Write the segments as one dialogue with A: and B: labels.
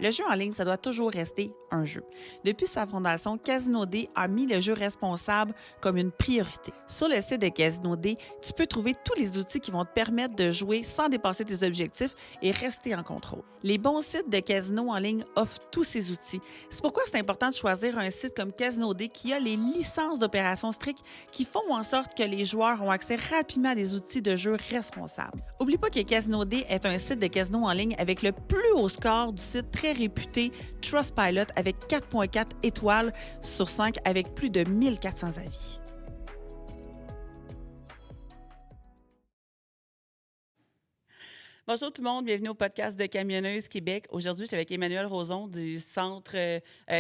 A: Le jeu en ligne, ça doit toujours rester un jeu. Depuis sa fondation, Casino D a mis le jeu responsable comme une priorité. Sur le site de Casino D, tu peux trouver tous les outils qui vont te permettre de jouer sans dépasser tes objectifs et rester en contrôle. Les bons sites de casino en ligne offrent tous ces outils. C'est pourquoi c'est important de choisir un site comme Casino D qui a les licences d'opération strictes qui font en sorte que les joueurs ont accès rapidement à des outils de jeu responsables. Oublie pas que Casino D est un site de casino en ligne avec le plus haut score du site très réputé Trustpilot avec 4.4 étoiles sur 5 avec plus de 1400 avis. Bonjour tout le monde, bienvenue au podcast de Camionneuse Québec. Aujourd'hui, je suis avec Emmanuel Roson du Centre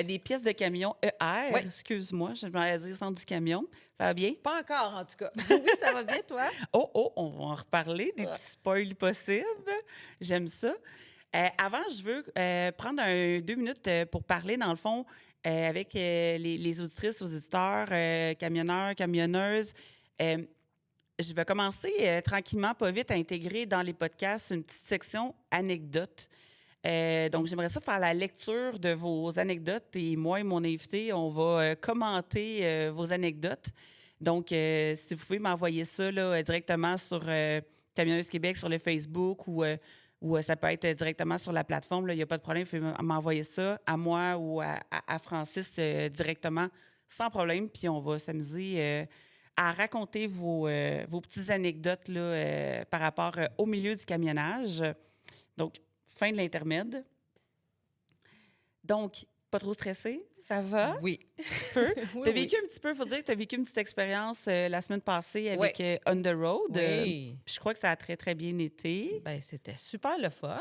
A: des pièces de camion ER.
B: Oui.
A: Excuse-moi, je vais dire Centre du camion. Ça va bien?
B: Pas encore, en tout cas. Oui, ça va bien, toi?
A: On va en reparler, des petits spoils possibles. J'aime ça. Avant, je veux prendre 2 minutes pour parler, dans le fond, avec les auditrices, auditeurs, camionneurs, camionneuses. Je vais commencer tranquillement, pas vite, à intégrer dans les podcasts une petite section anecdotes. Donc, j'aimerais ça faire la lecture de vos anecdotes et moi et mon invité, on va commenter vos anecdotes. Donc, si vous pouvez m'envoyer ça là, directement sur Camionneuse Québec, sur le Facebook ou ça peut être directement sur la plateforme, il n'y a pas de problème, vous pouvez m'envoyer ça à moi ou à Francis directement, sans problème. Puis, on va s'amuser à raconter vos petites anecdotes là, par rapport au milieu du camionnage. Donc, fin de l'intermède. Donc, pas trop stressé? Ça va?
B: Oui.
A: Peu.
B: Oui,
A: Tu as vécu un petit peu, il faut dire que tu as vécu une petite expérience la semaine passée avec On the Road.
B: Oui.
A: Puis je crois que ça a très, très bien été.
B: Bien, c'était super le fun,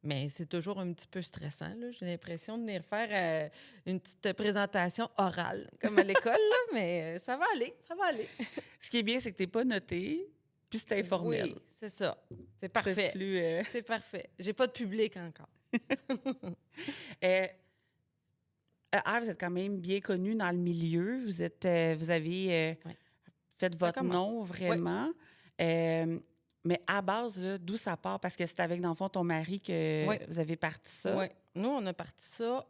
B: mais c'est toujours un petit peu stressant, là. J'ai l'impression de venir faire une petite présentation orale, comme à l'école, là, mais ça va aller, ça va aller.
A: Ce qui est bien, c'est que tu n'es pas noté, puis c'est informel.
B: Oui, c'est ça. C'est parfait.
A: C'est plus,
B: C'est parfait. J'ai pas de public encore.
A: Vous êtes quand même bien connu dans le milieu. Vous avez fait votre nom vraiment. Mais à base, là, d'où ça part? Parce que c'est avec, dans le fond, ton mari que vous avez parti ça.
B: Oui. Nous, on a parti ça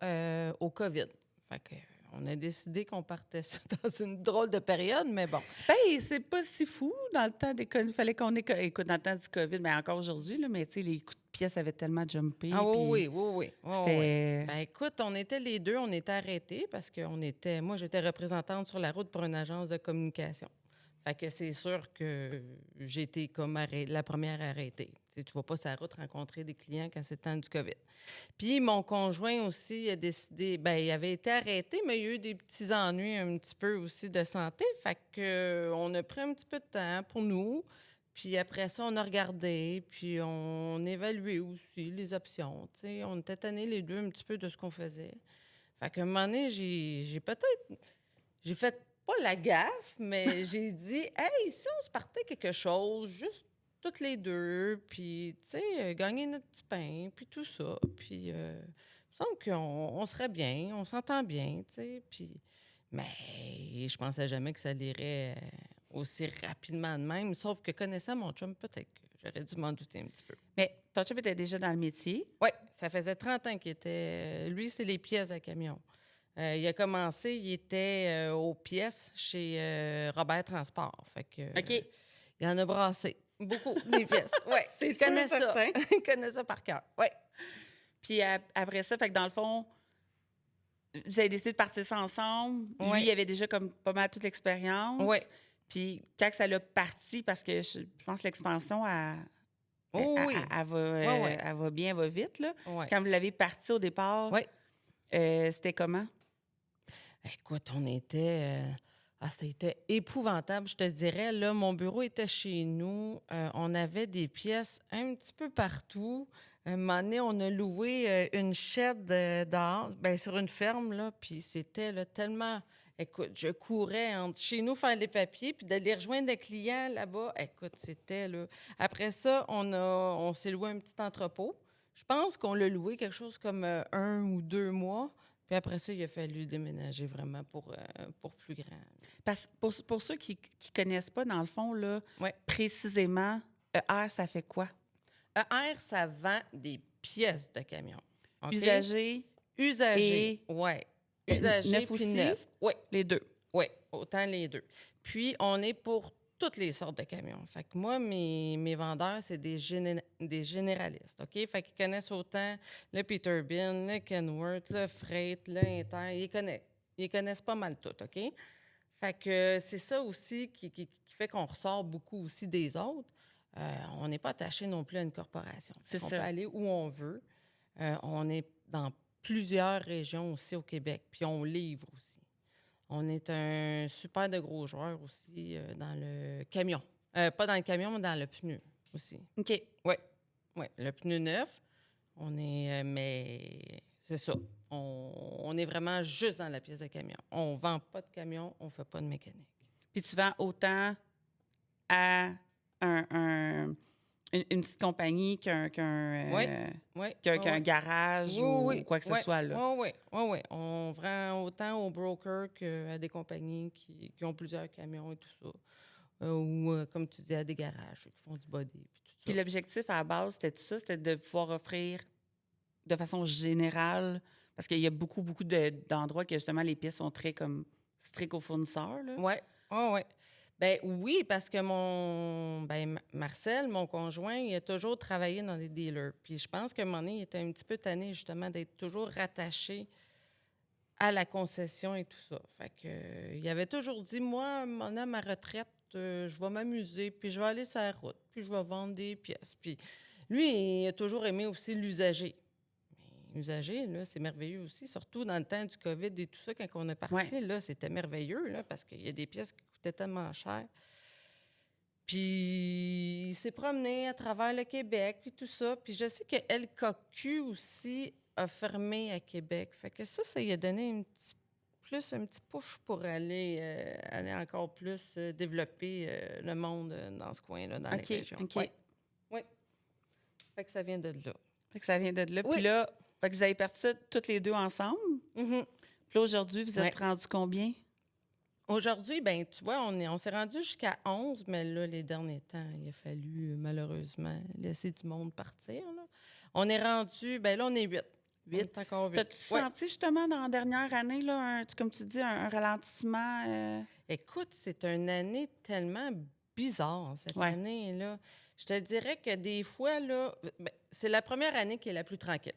B: au COVID. Fait que, on a décidé qu'on partait ça dans une drôle de période, mais bon.
A: Ben, c'est pas si fou. Dans le temps des il fallait qu'on ait... Écoute, dans le temps du COVID, mais encore aujourd'hui, là, mais tu sais, les coups de pièce avaient tellement jumpé.
B: Ah oui, oui.
A: C'était...
B: Ben écoute, on était les deux, on était arrêtés parce que moi, j'étais représentante sur la route pour une agence de communication. Fait que c'est sûr que j'ai été comme la première arrêtée. Tu ne vas pas sur la route rencontrer des clients quand c'est le temps du COVID. Puis mon conjoint aussi a décidé, ben il avait été arrêté, mais il y a eu des petits ennuis un petit peu aussi de santé. Fait que on a pris un petit peu de temps pour nous. Puis après ça, on a regardé, puis on évaluait aussi les options. Tu sais, on était tannés les deux un petit peu de ce qu'on faisait. Fait qu'à un moment donné, j'ai fait pas la gaffe, mais j'ai dit, hey, si on se partait quelque chose, juste toutes les deux, puis, tu sais, gagner notre petit pain, puis tout ça. Puis, il me semble qu'on serait bien, on s'entend bien, tu sais. Puis, mais je pensais jamais que ça irait aussi rapidement de même. Sauf que connaissant mon chum, peut-être que j'aurais dû m'en douter un petit peu.
A: Mais ton chum était déjà dans le métier.
B: Oui, ça faisait 30 ans qu'il était... Lui, c'est les pièces à camion. Il a commencé, il était aux pièces chez Robert Transport. Fait que,
A: OK.
B: Il en a brassé beaucoup, des pièces. Oui,
A: C'est
B: il
A: sûr,
B: connaît ça.
A: certain.
B: Il connaît ça par cœur. Oui.
A: Puis après ça, fait que dans le fond, vous avez décidé de partir ça ensemble. Lui, il avait déjà comme pas mal toute l'expérience.
B: Oui.
A: Puis quand ça l'a parti, parce que je pense que l'expansion, elle va bien, elle va vite. Là.
B: Ouais.
A: Quand vous l'avez parti au départ, c'était comment?
B: Écoute, on était... c'était épouvantable, je te dirais. Là, mon bureau était chez nous. On avait des pièces un petit peu partout. Un moment donné, on a loué une shed dehors, sur une ferme, là, puis c'était là, tellement... Écoute, je courais entre chez nous faire les papiers, puis d'aller rejoindre des clients là-bas. Écoute, c'était là... Après ça, on s'est loué un petit entrepôt. Je pense qu'on l'a loué quelque chose comme 1 ou 2 mois. Puis après ça, il a fallu déménager vraiment pour plus grand.
A: Parce que pour ceux qui ne connaissent pas, dans le fond, là,
B: Ouais.
A: précisément, ER, ça fait quoi?
B: ER, ça vend des pièces de camion. OK?
A: Usagé
B: Usagé,
A: et
B: oui. Usagé
A: neuf
B: puis
A: aussi?
B: neuf. Oui,
A: Les deux.
B: oui, autant les deux. Puis, on est pour toutes les sortes de camions. Fait que moi, mes vendeurs, c'est des généralistes, OK? Fait qu'ils connaissent autant le Peterbilt, le Kenworth, le Freight, le Inter. Ils connaissent pas mal tout, OK? Fait que c'est ça aussi qui fait qu'on ressort beaucoup aussi des autres. On n'est pas attaché non plus à une corporation.
A: C'est
B: On
A: ça.
B: peut aller où on veut. On est dans plusieurs régions aussi au Québec, puis on livre aussi. On est un super de gros joueur aussi dans le camion. Pas dans le camion, mais dans le pneu aussi.
A: OK.
B: Oui, oui. Le pneu neuf, on est... mais c'est ça. On est vraiment juste dans la pièce de camion. On ne vend pas de camion, on ne fait pas de mécanique.
A: Puis tu vends autant à une petite compagnie
B: Oui, oui.
A: qu'un garage ou quoi que ce soit, là.
B: Oui, oui, oui. On vend autant aux brokers qu'à des compagnies qui ont plusieurs camions et tout ça. Ou, comme tu dis, à des garages qui font du body puis tout ça.
A: Puis l'objectif à la base, c'était ça? C'était de pouvoir offrir de façon générale, parce qu'il y a beaucoup d'endroits que justement les pièces sont très comme strictes aux fournisseurs, là.
B: Oui, oui, oui. Ben oui, parce que Marcel, mon conjoint, il a toujours travaillé dans des dealers. Puis je pense qu'à un moment donné, il était un petit peu tanné justement d'être toujours rattaché à la concession et tout ça. Fait que il avait toujours dit, moi, à ma retraite, je vais m'amuser, puis je vais aller sur la route, puis je vais vendre des pièces. Puis lui, il a toujours aimé aussi l'usager. L'usager, là, c'est merveilleux aussi, surtout dans le temps du COVID et tout ça, quand on est parti, là, c'était merveilleux, là, parce qu'il y a des pièces qui coûtaient tellement cher. Puis il s'est promené à travers le Québec, puis tout ça. Puis je sais que LKQ aussi a fermé à Québec. Fait que ça lui a donné un petit push pour aller encore plus développer le monde dans ce coin-là, dans les régions.
A: OK.
B: Oui. Fait que ça vient de là.
A: Fait que ça vient de là.
B: Oui.
A: Puis là, fait que vous avez parti ça toutes les deux ensemble.
B: Mhm.
A: Puis là, aujourd'hui, vous êtes rendus combien?
B: Aujourd'hui, ben tu vois, on s'est rendu jusqu'à 11, mais là, les derniers temps, il a fallu malheureusement laisser du monde partir. Là. On est rendu, ben là, on est 8.
A: 8.
B: On est encore 8.
A: T'as-tu senti justement dans la dernière année, là, comme tu dis, un ralentissement?
B: Écoute, c'est une année tellement bizarre, cette année-là. Je te dirais que des fois, là, c'est la première année qui est la plus tranquille.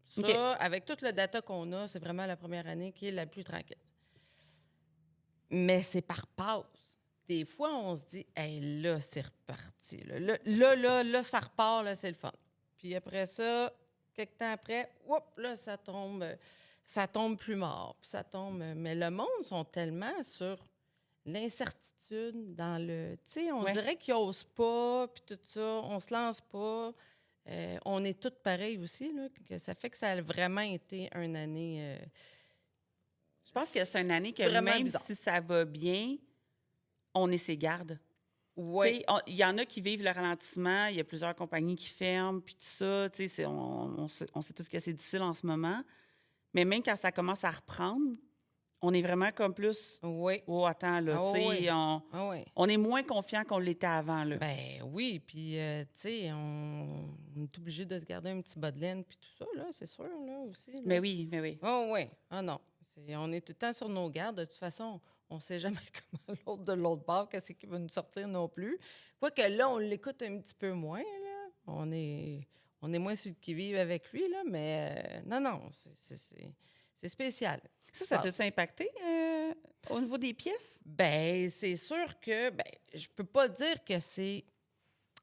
B: Ça, avec tout le data qu'on a, c'est vraiment la première année qui est la plus tranquille. Mais c'est par passe. Des fois, on se dit, hey, là, c'est reparti. Là, ça repart, là, c'est le fun. Puis après ça, quelques temps après, là, ça tombe plus mort. Puis ça tombe. Mais le monde sont tellement sur l'incertitude dans le. Tu sais, on dirait qu'ils n'osent pas, puis tout ça, on se lance pas. On est toutes pareilles aussi, là, que ça fait que ça a vraiment été une année.
A: Je pense que c'est une année que même
B: bizarre.
A: si ça va bien, on est ses gardes.
B: Oui.
A: Il y en a qui vivent le ralentissement, il y a plusieurs compagnies qui ferment, puis tout ça. On sait tous que c'est difficile en ce moment. Mais même quand ça commence à reprendre, on est vraiment comme plus...
B: Oui.
A: Oh, attends, là, on est moins confiant qu'on l'était avant, là.
B: Ben oui, puis, tu sais, on est obligé de se garder un petit bas de laine, puis tout ça, là, c'est sûr, là, aussi. Là.
A: Mais oui.
B: Oh oui. Ah non. On est tout le temps sur nos gardes. De toute façon, on ne sait jamais comment l'autre de l'autre bord, qu'est-ce qui va nous sortir non plus. Quoique là, on l'écoute un petit peu moins, là. On est moins ceux qui vivent avec lui, là, mais non, c'est spécial.
A: Ça t'a-tu impacté au niveau des pièces?
B: Ben c'est sûr que je peux pas dire que c'est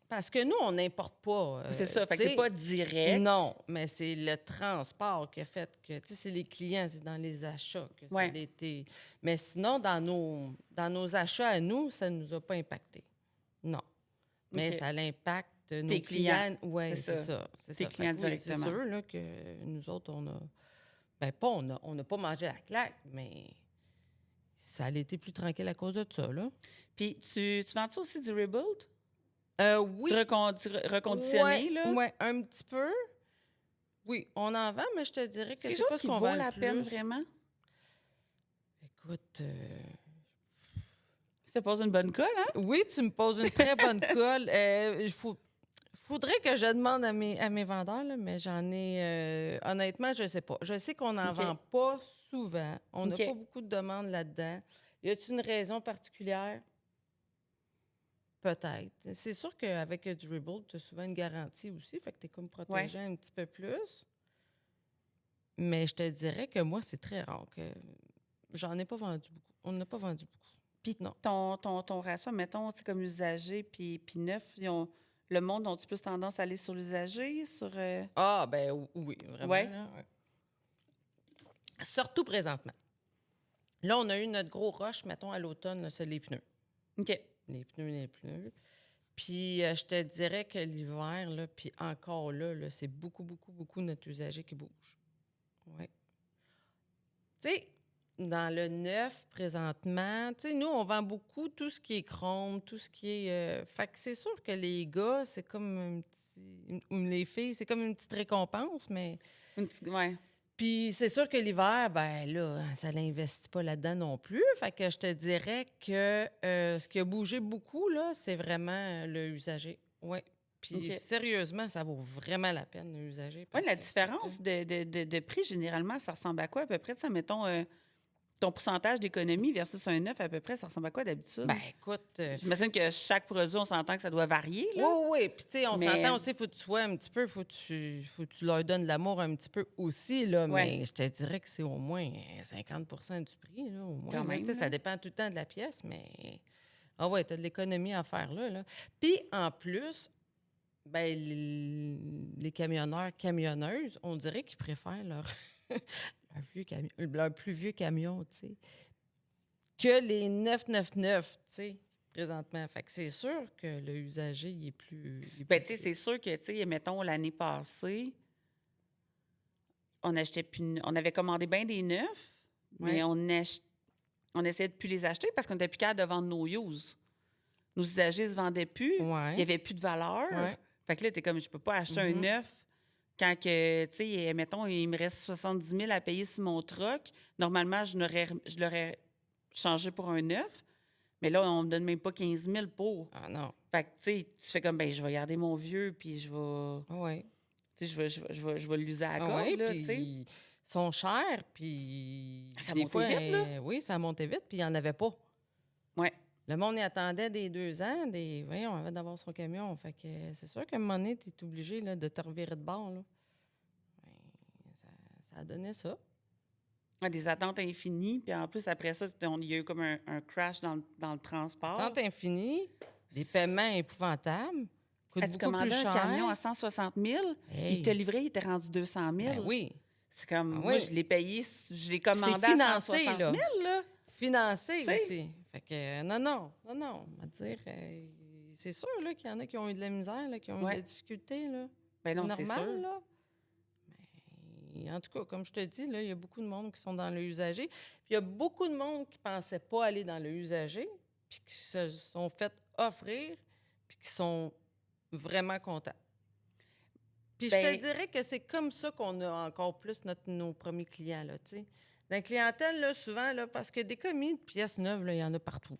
B: parce que nous on n'importe pas.
A: C'est ça, fait que c'est pas direct.
B: Non, mais c'est le transport qui a fait que c'est les clients, c'est dans les achats que ça a été. Mais sinon dans nos achats à nous, ça nous a pas impacté. Non. Mais ça l'impacte nos clients. Oui, c'est ça.
A: Tes clients directement.
B: C'est sûr là, que nous autres on a on n'a pas mangé la claque, mais ça a été plus tranquille à cause de ça, là.
A: Puis, tu vends-tu aussi du rebuild?
B: Oui.
A: Du reconditionné, là?
B: Oui, un petit peu. Oui, on en vend, mais je te dirais que
A: c'est
B: pas
A: chose
B: ce
A: qui
B: qu'on
A: vaut
B: vend
A: la
B: le
A: peine,
B: plus.
A: vraiment?
B: Écoute...
A: Je te pose une bonne colle, hein?
B: Oui, tu me poses une très bonne colle. Faudrait que je demande à mes vendeurs, là, mais j'en ai... honnêtement, je sais pas. Je sais qu'on n'en
A: OK.
B: vend pas souvent. On n'a
A: OK.
B: pas beaucoup de demandes là-dedans. Y a-t-il une raison particulière? Peut-être. C'est sûr qu'avec du Rebuild, tu as souvent une garantie aussi, fait que tu es comme
A: Ouais.
B: protégé un petit peu plus. Mais je te dirais que moi, c'est très rare que j'en ai pas vendu beaucoup. On n'a pas vendu beaucoup.
A: Puis
B: Non.
A: ton ratio, mettons, tu sais, comme usager puis neuf, le monde ont-tu plus tendance à aller sur l'usager, sur...
B: Ah, ben oui, vraiment.
A: Ouais.
B: Là, ouais. Surtout présentement. Là, on a eu notre gros rush, mettons, à l'automne, là, c'est les pneus.
A: OK.
B: Les pneus. Puis, je te dirais que l'hiver, là, puis encore là, c'est beaucoup notre usager qui bouge. Oui. Tu sais, dans le neuf, présentement, tu sais, nous, on vend beaucoup tout ce qui est chrome, tout ce qui est... fait que c'est sûr que les gars, c'est comme un petit... Ou les filles, c'est comme une petite récompense, mais...
A: Ouais.
B: Puis c'est sûr que l'hiver, ben là, ça n'investit pas là-dedans non plus. Fait que je te dirais que ce qui a bougé beaucoup, là, c'est vraiment le usager. Oui. Puis
A: OK.
B: sérieusement, ça vaut vraiment la peine, le usager.
A: Oui,
B: Parce
A: la
B: que
A: différence de prix, généralement, ça ressemble à quoi à peu près? Ça, mettons, ton pourcentage d'économie versus un neuf, à peu près, ça ressemble à quoi d'habitude?
B: ben écoute,
A: J'imagine que chaque produit, on s'entend que ça doit varier,
B: oui,
A: là.
B: oui. Puis tu sais, on
A: Mais-
B: s'entend aussi, il faut que tu sois un petit peu, faut que tu leur donnes de l'amour un petit peu aussi, là.
A: Ouais.
B: Mais je te dirais que c'est au moins 50 du prix, là, au moins.
A: Quand
B: là.
A: même,
B: Tu sais,
A: là.
B: ça dépend tout le temps de la pièce, mais... Ah ouais, tu as de l'économie à faire là. Puis en plus, ben, les camionneurs, camionneuses, on dirait qu'ils préfèrent leur plus vieux camion, tu sais, que les 999, tu sais, présentement. Fait que c'est sûr que le usager, il est plus...
A: Ben, tu sais, c'est sûr que, tu sais, mettons, l'année passée, on avait commandé bien des neufs, mais
B: Ouais.
A: on essayait de plus les acheter parce qu'on n'était plus capable de vendre nos use. Nos usagers se vendaient plus,
B: Ouais.
A: il n'y avait plus de valeur.
B: Ouais.
A: Fait que là, t'es comme, je peux pas acheter un
B: Mhm.
A: neuf quand que, tu sais, mettons, il me reste 70 000 à payer sur mon troc. Normalement, je l'aurais changé pour un neuf, mais là, on me donne même pas 15 000 pour.
B: Ah non.
A: Fait que, tu sais, tu fais comme, ben, je vais garder mon vieux, puis je vais,
B: Ah ouais.
A: tu sais, je vais l'user à la
B: Ah
A: corde,
B: ouais,
A: là,
B: puis
A: tu sais.
B: ils sont chers, puis
A: Ça
B: des
A: montait
B: fois,
A: vite, là.
B: oui, ça montait vite, puis il n'y en avait pas.
A: Ouais.
B: Le monde y attendait des 2 ans, voyons, avant d'avoir son camion. Fait que c'est sûr qu'à un moment donné, tu es obligé là, de te revirer de bord. Là. Ben, ça a donné ça.
A: Ouais, des attentes infinies, puis en plus, après ça, il y a eu comme un crash dans le transport.
B: Attente infinie, des paiements épouvantables, coûtent
A: As-tu
B: beaucoup plus
A: commandé un
B: cher.
A: camion à 160 000?
B: Hey.
A: Il te livrait, il était rendu 200 000.
B: Ben oui.
A: C'est comme,
B: Ah
A: moi,
B: oui.
A: je l'ai payé, je l'ai
B: Puis
A: commandé
B: c'est
A: à
B: financé,
A: 160 000, là.
B: Financé
A: T'sais.
B: aussi. Fait que non. On va dire, c'est sûr là, qu'il y en a qui ont eu de la misère, là, qui ont eu de
A: Ouais.
B: la difficulté. Là.
A: Ben non, c'est
B: normal,
A: sûr.
B: là. Mais en tout cas, comme je te dis, là, il y a beaucoup de monde qui sont dans le usager. Puis il y a beaucoup de monde qui ne pensait pas aller dans le usager, puis qui se sont fait offrir, puis qui sont vraiment contents. Puis je te
A: Ben-
B: dirais que c'est comme ça qu'on a encore plus nos premiers clients, là, tu sais. Dans la clientèle, là, souvent, là, parce que des commis de pièces neuves, là, il y en a partout.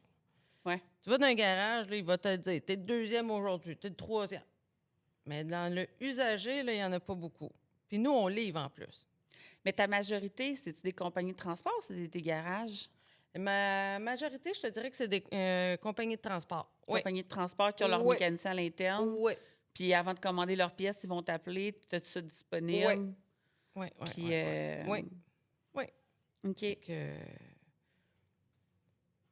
A: Ouais.
B: Tu vas dans un garage, là, il va te dire, t'es le deuxième aujourd'hui, t'es le troisième. Mais dans le usager, là, il n'y en a pas beaucoup. Puis nous, on livre en plus.
A: Mais ta majorité, c'est-tu des compagnies de transport ou c'est des garages?
B: Ma majorité, je te dirais que c'est des compagnies de transport. Oui.
A: Compagnies de transport qui ont leur
B: Oui.
A: mécanicien à l'interne.
B: Oui.
A: Puis avant de commander leurs pièces, ils vont t'appeler. Tu as tout ça disponible?
B: Oui.
A: Puis,
B: Oui.
A: OK.
B: Que...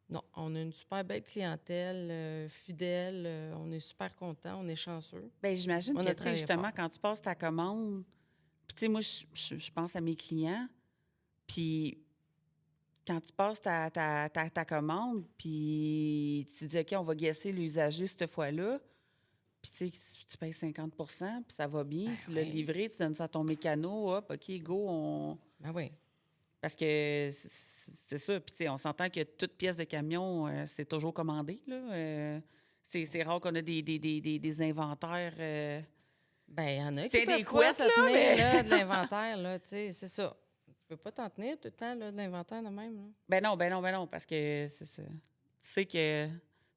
B: Non, on a une super belle clientèle, fidèle. On est super contents, on est chanceux.
A: Bien, j'imagine
B: On
A: que,
B: a
A: tu sais,
B: travaillé
A: justement,
B: fort.
A: quand tu passes ta commande, puis, tu sais, moi, je pense à mes clients, puis quand tu passes ta commande, puis tu dis, OK, on va guesser l'usager cette fois-là, puis, tu sais, tu payes 50 puis ça va bien,
B: Ben
A: tu l'as
B: oui.
A: livré, tu donnes ça à ton mécano, hop, OK, go, on...
B: Ben oui.
A: Parce que c'est ça. Puis, tu sais, on s'entend que toute pièce de camion, c'est toujours commandé, là. C'est rare qu'on a des inventaires.
B: Ben, il y en a qui
A: C'est
B: peuvent
A: des
B: pas
A: couettes,
B: se
A: là,
B: tenir
A: mais-
B: là, de l'inventaire, là, tu sais, c'est ça. Tu peux pas t'en tenir tout le temps, là, de l'inventaire de même, là.
A: Ben non, parce que c'est ça. Tu sais que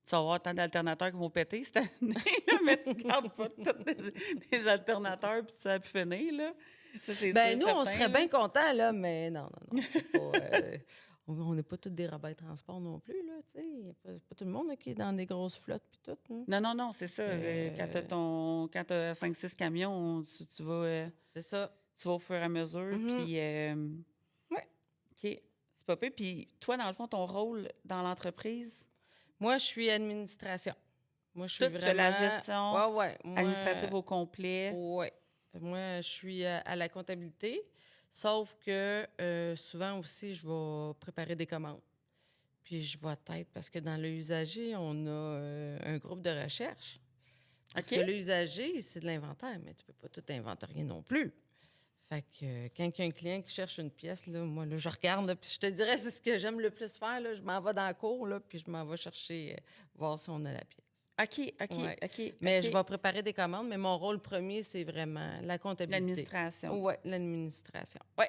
A: tu vas avoir tant d'alternateurs qui vont péter cette année, là, mais tu gardes pas tous les alternateurs puis tu vas plus finir, là. Ça, c'est
B: Ben
A: sûr,
B: nous, on
A: certain,
B: serait
A: là.
B: bien contents, là, mais non, non, non. C'est pas, on n'est pas tous des rabains de transport non plus, là, tu sais. Il n'y a pas tout le monde là, qui est dans des grosses flottes puis tout. Hein.
A: Non, non, non, c'est ça.
B: Euh,
A: Quand t'as 5-6 camions,
B: c'est ça.
A: tu vas au fur et à mesure.
B: Mhm.
A: Puis,
B: Ouais.
A: OK, c'est pas pire. Puis, toi, dans le fond, ton rôle dans l'entreprise,
B: Moi, je suis administration. Moi, je suis
A: tout, tu fais la
B: vraiment...
A: gestion
B: Ouais, ouais. Moi,
A: administrative au complet.
B: ouais. Moi, je suis à la comptabilité, sauf que souvent aussi, je vais préparer des commandes. Puis je vais être, parce que dans le usager, on a un groupe de recherche. Parce
A: OK?
B: que le usager, c'est de l'inventaire, mais tu peux pas tout inventarier non plus. Fait que quand il y a un client qui cherche une pièce, là, moi, là, je regarde, là, puis je te dirais, c'est ce que j'aime le plus faire. Là, je m'en vais dans la cour, là, puis je m'en vais chercher, voir si on a la pièce.
A: OK, OK,
B: Ouais.
A: OK,
B: Mais
A: OK.
B: je vais préparer des commandes, mais mon rôle premier, c'est vraiment la comptabilité.
A: L'administration.
B: Oui, l'administration. Oui.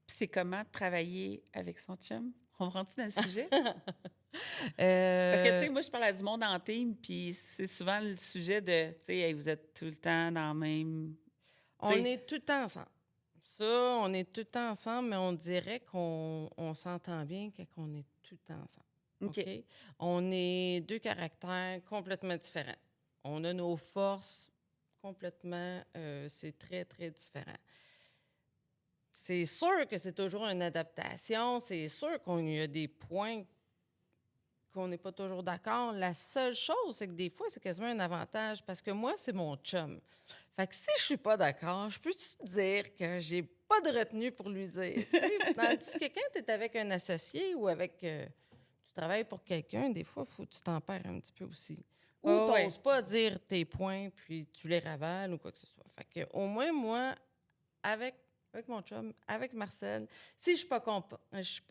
A: Puis, c'est comment de travailler avec son chum? On rentre dans le sujet? Parce que, tu sais, moi, je parle à du monde en team, puis c'est souvent le sujet de, tu sais, hey, vous êtes tout le temps dans le même...
B: On
A: tu sais,
B: est tout le temps ensemble. Ça, on est tout le temps ensemble, mais on dirait qu'on s'entend bien quand on est tout le temps ensemble.
A: OK.
B: OK? On est deux caractères complètement différents. On a nos forces complètement, c'est très, très différent. C'est sûr que c'est toujours une adaptation. C'est sûr qu'il y a des points qu'on n'est pas toujours d'accord. La seule chose, c'est que des fois, c'est quasiment un avantage parce que moi, c'est mon chum. Fait que si je suis pas d'accord, je peux te dire que j'ai pas de retenue pour lui dire. Tu sais, tandis que quand tu es avec un associé ou avec tu travailles pour quelqu'un, des fois, il faut que tu tempères un petit peu aussi. Ou
A: Ouais,
B: tu
A: ouais.
B: n'oses pas dire tes points, puis tu les ravales ou quoi que ce soit. Fait que au moins, moi, avec mon chum, avec Marcel, si je suis pas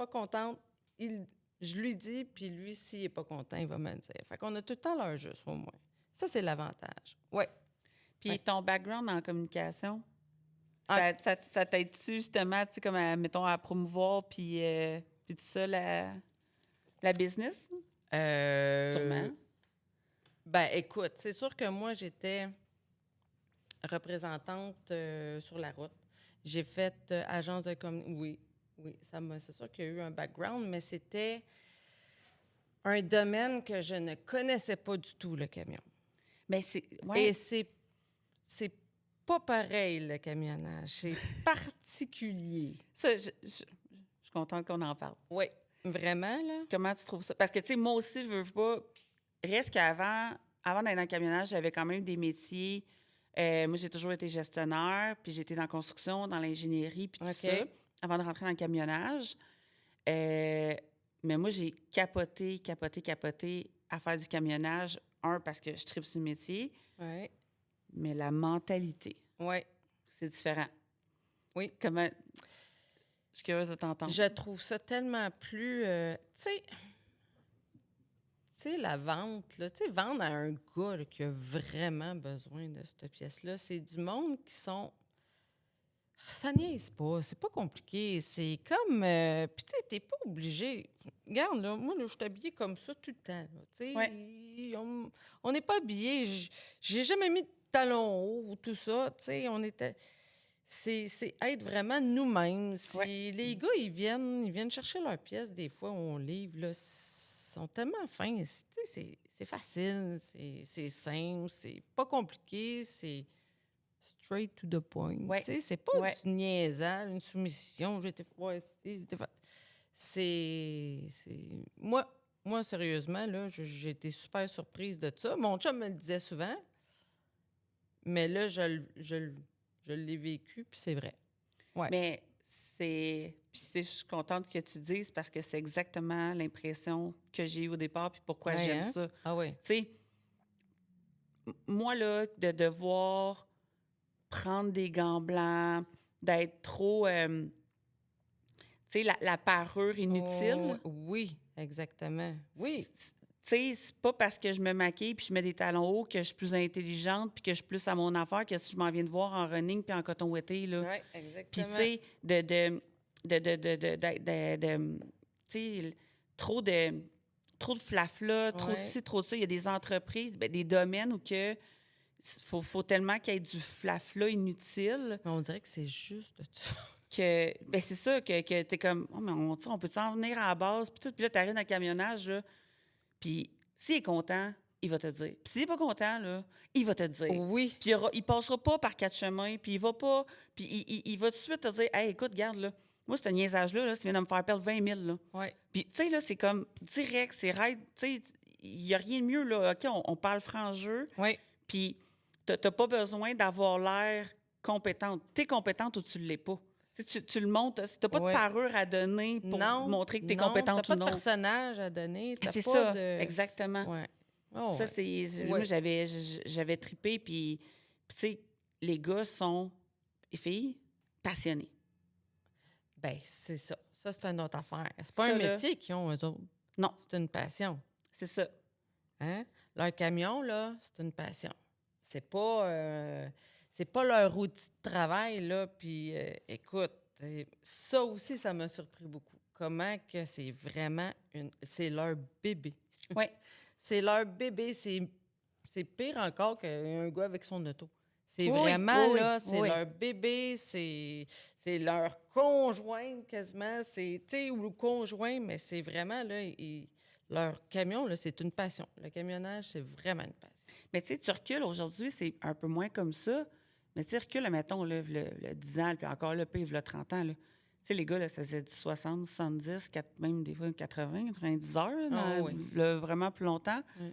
B: contente, je lui dis, puis lui, s'il n'est pas content, il va me le dire. Fait qu'on a tout le temps l'heure juste, au moins. Ça, c'est l'avantage. Oui.
A: Puis
B: Ouais.
A: ton background en communication,
B: Ah,
A: ça t'aide-tu justement, tu sais, comme, mettons, à promouvoir, puis tout ça, la business?
B: euh,
A: Sûrement.
B: ben, écoute, c'est sûr que moi, j'étais représentante sur la route. J'ai fait agence de communication. Oui, oui, c'est sûr qu'il y a eu un background, mais c'était un domaine que je ne connaissais pas du tout, le camion.
A: Mais c'est...
B: Et
A: Ouais.
B: c'est pas pareil, le camionnage. C'est particulier.
A: Ça, je suis contente qu'on en parle.
B: Oui, vraiment, là.
A: Comment tu trouves ça? Parce que, tu sais, moi aussi, je veux pas... Reste avant d'être dans le camionnage, j'avais quand même des métiers. Moi, j'ai toujours été gestionnaire, puis j'étais dans la construction, dans l'ingénierie, puis tout
B: OK.
A: ça, avant de rentrer dans le camionnage. Mais moi, j'ai capoté à faire du camionnage. Un, parce que je tripe sur le métier,
B: Oui,
A: mais la mentalité,
B: oui,
A: c'est différent.
B: oui.
A: Comment... Je suis curieuse de t'entendre.
B: Je trouve ça tellement plus... tu sais, la vente, là, tu sais, vendre à un gars là, qui a vraiment besoin de cette pièce-là, c'est du monde qui sont... Ça niaise pas, c'est pas compliqué. C'est comme... Puis, tu sais, t'es pas obligé... Regarde, là, moi, là, je suis habillée comme ça tout le temps. Là, tu sais,
A: Ouais.
B: on n'est pas habillé. J'ai jamais mis de talons hauts ou tout ça. Tu sais, on était... C'est être vraiment nous-mêmes.
A: Ouais.
B: Les gars, ils viennent chercher leurs pièces des fois où on livre. Là, sont tellement fins. Tu sais, c'est facile, c'est simple, c'est pas compliqué, c'est straight to the point.
A: Ouais.
B: Tu sais, c'est pas
A: Ouais.
B: du niaisage, une soumission. Moi, sérieusement, là, j'ai été super surprise de ça. Mon chum me le disait souvent, mais là, je l'ai vécu, puis c'est vrai. Ouais.
A: Mais je suis contente que tu dises parce que c'est exactement l'impression que j'ai eue au départ puis pourquoi
B: Ouais,
A: j'aime
B: hein?
A: ça.
B: Ah oui.
A: Tu sais, moi, là, de devoir prendre des gants blancs, d'être trop, tu sais, la parure inutile.
B: Oh, oui, exactement. Oui.
A: Tu sais, c'est pas parce que je me maquille puis je mets des talons hauts que je suis plus intelligente puis que je suis plus à mon affaire que si je m'en viens de voir en running puis en coton ouaté, là.
B: Oui,
A: Puis,
B: exactement.
A: tu sais, tu sais, trop trop de flafla, trop de
B: Ouais.
A: ci, trop de ça. Il y a des entreprises, ben, des domaines où que faut tellement qu'il y ait du flafla inutile
B: Mais on dirait que c'est juste de ça.
A: que, ben, c'est ça, que t'es comme, oh, mais on peut s'en venir à la base, puis tout. Puis là, t'arrives dans le camionnage, là, puis s'il est content, il va te dire. Puis s'il n'est pas content, là, il va te dire.
B: Oui.
A: Puis il passera pas par quatre chemins, puis il va pas, puis il va tout de suite te dire, hey, écoute, garde, là, moi, ce niaisage-là, là, ça vient de me faire perdre 20 000, là.
B: Ouais.
A: Puis, tu sais, là, c'est comme direct, c'est raide, tu sais, il n'y a rien de mieux, là. OK, on parle franc jeu,
B: Oui.
A: puis t'as pas besoin d'avoir l'air compétente. T'es compétente ou tu l'es pas. Tu le montres, t'as pas de
B: Ouais.
A: parure à donner pour
B: Non.
A: montrer que t'es
B: Non,
A: compétente
B: t'as
A: ou
B: pas de
A: non.
B: personnage à donner. T'as
A: C'est
B: pas
A: ça,
B: de...
A: exactement.
B: Ouais. Oh,
A: Ça,
B: ouais.
A: c'est...
B: Ouais.
A: Moi, j'avais trippé, puis tu sais, les gars sont, les filles, passionnés.
B: Ben, c'est ça. Ça, c'est une autre affaire. C'est pas
A: Ça,
B: un
A: là,
B: métier qu'ils ont, eux autres.
A: non,
B: C'est une passion.
A: c'est ça.
B: Hein? Leur camion, là, c'est une passion. C'est pas leur outil de travail, là. Puis, écoute, ça aussi, ça m'a surpris beaucoup. Comment que c'est vraiment c'est leur bébé.
A: Oui,
B: C'est leur bébé. C'est pire encore qu'un gars avec son auto. C'est
A: oui,
B: vraiment,
A: oui,
B: là, c'est
A: oui.
B: leur bébé, c'est leur conjoint quasiment, tu sais, ou le conjoint, mais c'est vraiment, là, leur camion, là, c'est une passion. Le camionnage, c'est vraiment une passion.
A: Mais tu sais, tu recules, aujourd'hui, c'est un peu moins comme ça. Mais tu recules, mettons, là, le 10 ans, puis encore là, puis le 30 ans, là. Tu sais, les gars, là, ça faisait du 60, 70, même des fois 80, 90 heures, là,
B: Ah
A: dans
B: oui.
A: vraiment plus longtemps.
B: Oui.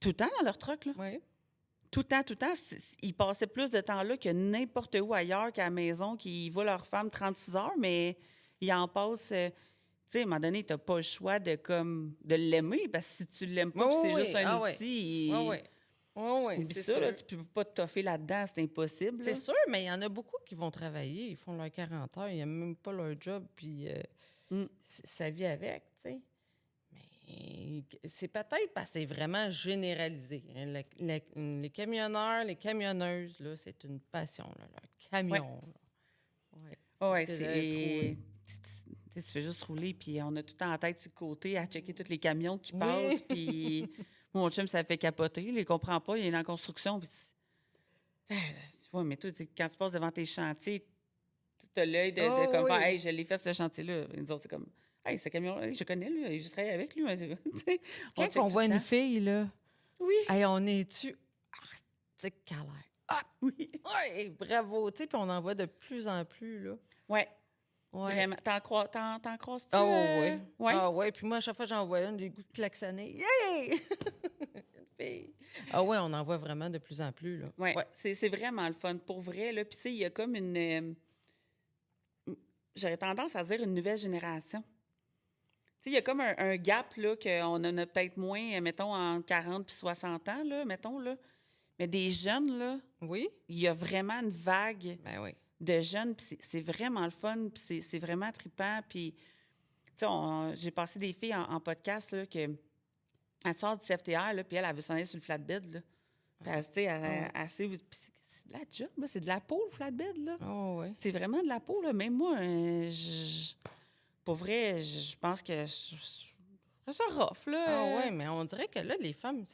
A: Tout le temps dans leur truck, là.
B: Oui.
A: Tout le temps. Ils passaient plus de temps là que n'importe où ailleurs qu'à la maison, qui voient leur femme 36 heures, mais ils en passent... tu sais, à un moment donné, tu n'as pas le choix de l'aimer, parce que si tu l'aimes pas,
B: Oui,
A: puis c'est
B: oui,
A: juste un
B: ah oui.
A: outil...
B: Oui, oui. Oui, oui,
A: Oublie
B: c'est
A: ça,
B: sûr.
A: là, tu peux pas te toffer là-dedans, c'est impossible.
B: C'est
A: Là.
B: sûr, mais il y en a beaucoup qui vont travailler, ils font leurs 40 heures, ils n'aiment même pas leur job, puis
A: Mm.
B: ça vit avec, tu sais. Mais c'est peut-être parce que c'est vraiment généralisé. Hein. Les camionneurs, les camionneuses, là, c'est une passion, là, leur camion. Ouais.
A: Ouais,
B: ce que j'avais trouvé.
A: tu fais juste rouler, puis on a tout le temps en tête sur le côté à checker tous les camions qui
B: Oui.
A: passent, puis mon chum, ça fait capoter. Il ne comprend pas, il est en construction, puis ouais, mais toi, quand tu passes devant tes chantiers, tu as l'œil de
B: Oh
A: comme faire,
B: oui.
A: hey, je l'ai fait, ce chantier-là. Nous autres, c'est comme, hey, ce camion-là, je connais, lui, j'ai travaillé avec lui. Tu sais, on check
B: Quand on
A: tout
B: voit
A: le
B: une
A: temps.
B: fille, là,
A: Oui,
B: hey, on est-tu arctique qu'à l'air? Ah,
A: oui.
B: ouais, bravo! Tu sais, puis on en voit de plus en plus, là.
A: Ouais,
B: Ouais.
A: vraiment. T'en croises-tu?
B: Ah ouais.
A: Ouais?
B: Ah ouais, puis moi, à chaque fois que j'en vois une, j'ai le goût de klaxonner. Yeah! Une fille. Ah ouais, on en voit vraiment de plus en plus, là.
A: Ouais,
B: Ouais.
A: c'est vraiment le fun, pour vrai. Là. Puis, tu sais, il y a comme j'aurais tendance à dire une nouvelle génération. Tu sais, il y a comme un gap, là, qu'on en a peut-être moins, mettons, entre 40 puis 60 ans, là, mettons, là. Mais des jeunes, là,
B: Oui?
A: il y a vraiment une vague
B: Ben oui.
A: de jeunes, puis c'est vraiment le fun, puis c'est vraiment trippant. Puis, tu sais, j'ai passé des filles en podcast, là, que elle sort du CFTR, là, puis elle veut s'en aller sur le flatbed, là. Puis, tu sais, c'est de la job, là, c'est de la peau, le flatbed, là.
B: Oh ouais.
A: C'est vraiment de la peau, là. Même moi, pour vrai, je pense que ça rough, là.
B: Ah ouais, mais on dirait que là, les femmes,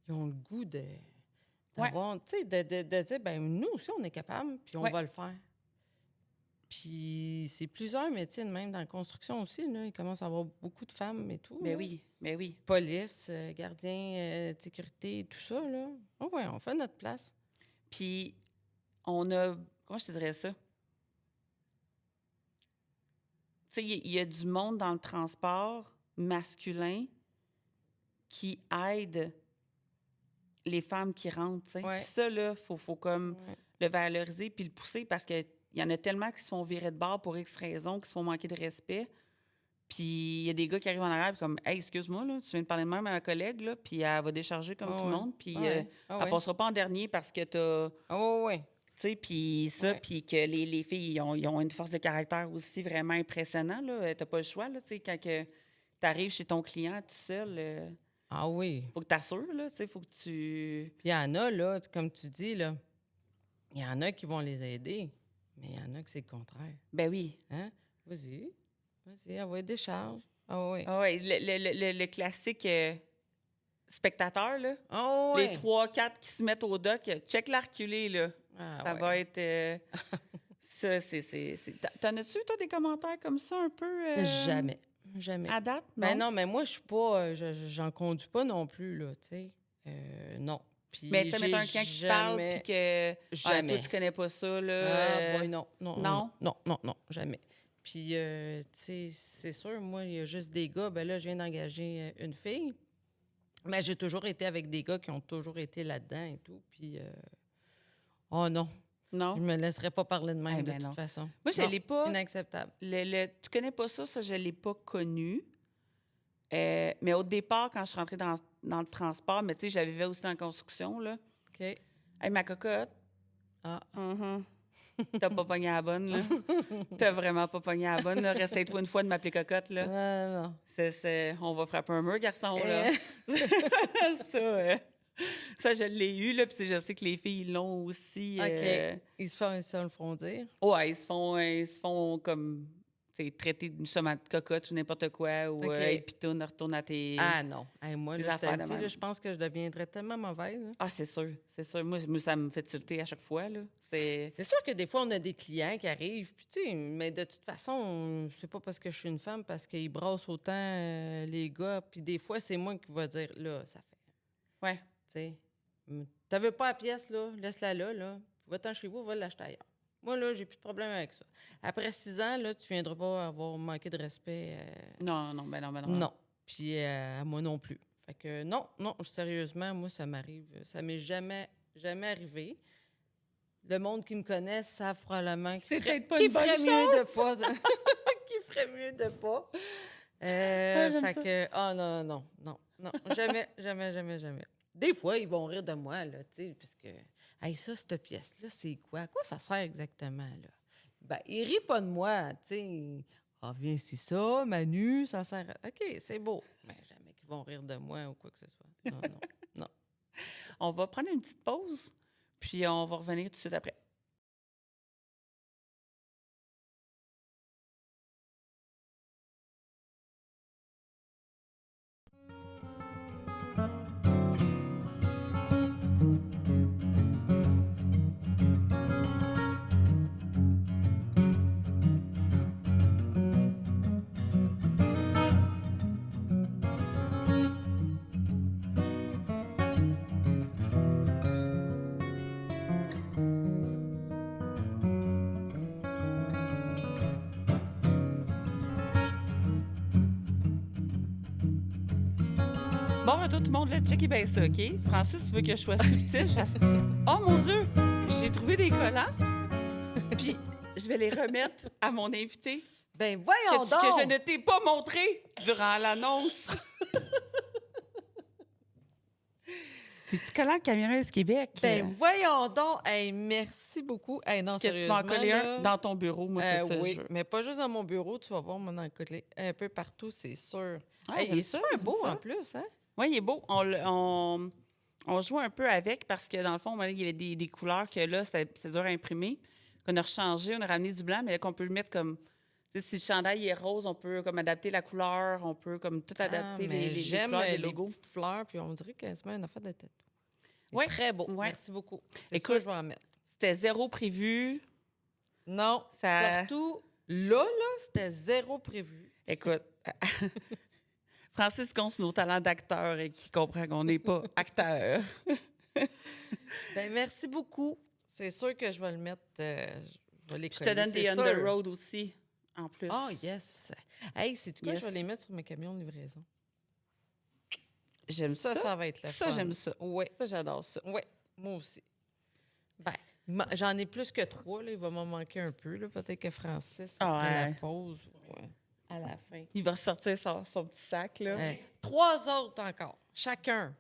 B: ils ont le goût d'avoir, tu sais, de dire, ben nous aussi, on est capable, puis on
A: Ouais.
B: va le faire. Puis c'est plusieurs métiers, même dans la construction aussi, là. Il commence à y avoir beaucoup de femmes et tout.
A: Ben
B: là.
A: oui, ben oui.
B: Police, gardien de sécurité, tout ça, là. Oh ouais, on fait notre place.
A: Puis, on a... Comment je te dirais ça? Tu sais, il y a du monde dans le transport masculin qui aide les femmes qui rentrent, tu sais.
B: Ouais.
A: Puis ça, là, faut comme
B: Ouais.
A: le valoriser puis le pousser, parce qu'il y en a tellement qui se font virer de bord pour X raisons, qui se font manquer de respect. Puis il y a des gars qui arrivent en arrière, puis comme, hey, excuse-moi, là, tu viens de parler de même à ma collègue, là, puis elle va décharger comme
B: Ah
A: tout le
B: ouais.
A: monde, puis
B: Ah ouais. Ah
A: elle
B: ouais.
A: passera pas en dernier parce que t'as.
B: Ah ouais, ouais.
A: Tu sais, puis ça,
B: Ouais.
A: puis que les filles, ils ont une force de caractère aussi vraiment impressionnante, là. T'as pas le choix, là, tu sais, quand tu arrives chez ton client tout seul,
B: Ah oui.
A: faut que tu assures, là, tu sais, faut que tu...
B: Puis il y en a, là, comme tu dis, là, il y en a qui vont les aider, mais il y en a que c'est le contraire.
A: Ben oui.
B: Hein? Vas-y, envoie des charges. Ah oui.
A: Ah ouais, le classique spectateur, là.
B: Ah
A: Les
B: oui.
A: 3-4 qui se mettent au dock, check la reculée, là.
B: Ah
A: Ça
B: ouais.
A: va être... ça, T'en as-tu, toi, des commentaires comme ça, un peu...
B: Jamais. Jamais.
A: À date, non?
B: Ben non, mais moi, je suis pas. J'en conduis pas non plus, là, tu sais. Non.
A: Mais
B: Puis
A: tu sais,
B: j'ai
A: mettons quelqu'un qui parle, puis
B: jamais.
A: que... Ah, toi,
B: Jamais.
A: tu connais pas ça, là.
B: Ah, boy, non. Non, non,
A: non?
B: non, non, non, jamais. Puis, tu sais, c'est sûr, moi, il y a juste des gars. Ben là, je viens d'engager une fille. Mais j'ai toujours été avec des gars qui ont toujours été là-dedans et tout. Puis, oh non,
A: Non?
B: je me laisserais pas parler de même
A: Eh
B: de
A: ben
B: toute
A: non.
B: façon.
A: Moi, je
B: Non,
A: l'ai pas...
B: inacceptable.
A: Tu connais pas ça, je l'ai pas connu. Mais au départ, quand je suis rentrée dans le transport, mais tu sais, j'avais aussi dans la construction, là.
B: OK.
A: Hey, ma cocotte,
B: Ah.
A: t'as pas pogné à la bonne, là. T'as vraiment pas pogné à la bonne, là. Ressaye-toi une fois de m'appeler cocotte, là.
B: Non, non.
A: On va frapper un mur, garçon, là.
B: Eh.
A: Ça, je l'ai eu, là, puis je sais que les filles l'ont aussi.
B: OK. Ils se le font dire.
A: Ouais, ils se font comme, tu sais, traiter d'une somme de cocotte ou n'importe quoi, ou
B: OK.
A: hey, pitoune, retourne à tes...
B: Ah non. Hey, moi,
A: Des
B: là, je
A: affaires
B: te
A: de
B: dis,
A: même.
B: là, je pense que je deviendrais tellement mauvaise. Là.
A: Ah, c'est sûr, c'est sûr. Moi, ça me fait tilter à chaque fois, là. C'est...
B: C'est sûr que des fois, on a des clients qui arrivent, puis tu sais, mais de toute façon, c'est pas parce que je suis une femme, parce qu'ils brassent autant les gars, puis des fois, c'est moi qui va dire, là, ça fait,
A: Ouais.
B: tu sais, t'avais pas la pièce, là, laisse-la là, va-t'en chez vous, va l'acheter ailleurs. Moi, là, j'ai plus de problème avec ça. Après 6 ans, là, tu viendras pas avoir manqué de respect.
A: Non, non, ben non, ben non.
B: Non. Puis à moi non plus. Fait que non, sérieusement, moi, ça m'arrive. Ça m'est jamais arrivé. Le monde qui me connaît savent probablement qu'il
A: C'est
B: ferait,
A: peut-être pas
B: qu'il
A: une bonne
B: ferait mieux de
A: chose.
B: pas. Qu'il ferait mieux de pas.
A: j'aime
B: Fait
A: ça.
B: que, non. Jamais, jamais, jamais, jamais. Des fois, ils vont rire de moi, là, tu sais, puisque, hey, ça, cette pièce-là, c'est quoi? À quoi ça sert exactement, là? Ben, ils rient pas de moi, tu sais. Ah, viens, c'est ça, Manu, ça sert à... OK, c'est beau. Mais jamais qu'ils vont rire de moi ou quoi que ce soit. Non, non, non.
A: On va prendre une petite pause, puis on va revenir tout de suite après. Bon retour tout le monde, là, checkez bien ça, OK? Francis, tu veux que je sois subtile? Oh mon Dieu! J'ai trouvé des collants, puis je vais les remettre à mon invité
B: Ben, voyons
A: que
B: donc!
A: je ne t'ai pas montré durant l'annonce. Des petits collants de Camionneuse Québec.
B: Ben, voyons donc! Hey, merci beaucoup. Hey, non,
A: que tu vas
B: sérieusement,
A: en coller
B: là,
A: un dans ton bureau, moi, c'est ça que
B: oui,
A: je veux.
B: mais pas juste dans mon bureau, tu vas voir, on en coller un peu partout, c'est sûr.
A: Ah,
B: Hey, il
A: j'aime
B: est
A: ça,
B: super
A: j'aime
B: beau
A: ça.
B: en plus, hein?
A: Oui, il est beau. On joue un peu avec parce que, dans le fond, il y avait des couleurs que là, c'était dur à imprimer, qu'on a rechangé, on a ramené du blanc, mais là, qu'on peut le mettre comme... Tu sais, si le chandail est rose, on peut comme adapter la couleur, on peut comme tout adapter
B: mais
A: les
B: j'aime
A: couleurs des
B: les
A: logos.
B: petites fleurs, puis on dirait que c'est une affaire de tête.
A: Ouais,
B: Très beau.
A: ouais.
B: Merci beaucoup. C'est
A: Écoute,
B: ça, je vais en mettre.
A: C'était zéro prévu.
B: Non,
A: Ça-
B: surtout là, c'était zéro prévu.
A: Écoute, Francis compte sur nos talents d'acteur et qui comprend qu'on n'est pas acteur.
B: Ben, merci beaucoup. C'est sûr que je vais le mettre, je vais les
A: Je te
B: coller,
A: donne des
B: c'est
A: on
B: sûr.
A: the road aussi, en plus.
B: Oh, yes. Hey, c'est tout cas,
A: Yes.
B: je vais les mettre sur mes camions de livraison.
A: J'aime ça.
B: Ça va être le
A: Ça,
B: fun.
A: j'aime ça.
B: Oui,
A: Ça, j'adore ça.
B: oui, moi aussi. Ben, j'en ai plus que 3, là. Il va m'en manquer un peu, là. Peut-être que Francis, après la
A: Ouais.
B: pause, à la fin.
A: Il va ressortir son petit sac, là.
B: 3 autres encore, chacun.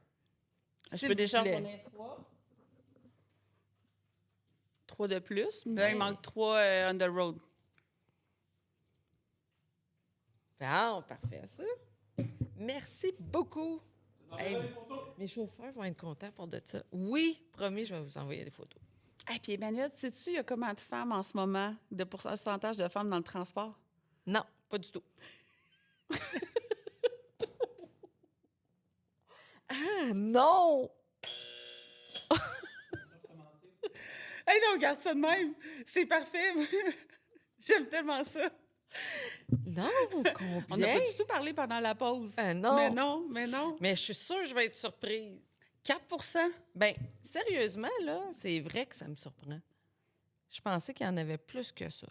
A: Je
B: S'il
A: peux
B: vous
A: déjà en
B: plaît.
A: fournir 3. 3 de plus. Mais
B: Ouais.
A: il manque 3 on the road.
B: Bon, parfait, ça. Merci beaucoup. Hey, mes chauffeurs vont être contents pour de ça. Oui, promis, je vais vous envoyer des photos.
A: Et puis Emmanuel, sais-tu, il y a combien de femmes en ce moment, de pourcentage de femmes dans le transport?
B: Non, pas du tout. Ah, non!
A: Hey, non, regarde ça de même. C'est parfait. J'aime tellement ça.
B: Non,
A: On n'a
B: combien?
A: pas du tout parlé pendant la pause.
B: Ah, non.
A: Mais non, mais non.
B: Mais je suis sûre que je vais être surprise.
A: 4
B: Ben, sérieusement, là, c'est vrai que ça me surprend. Je pensais qu'il y en avait plus que ça.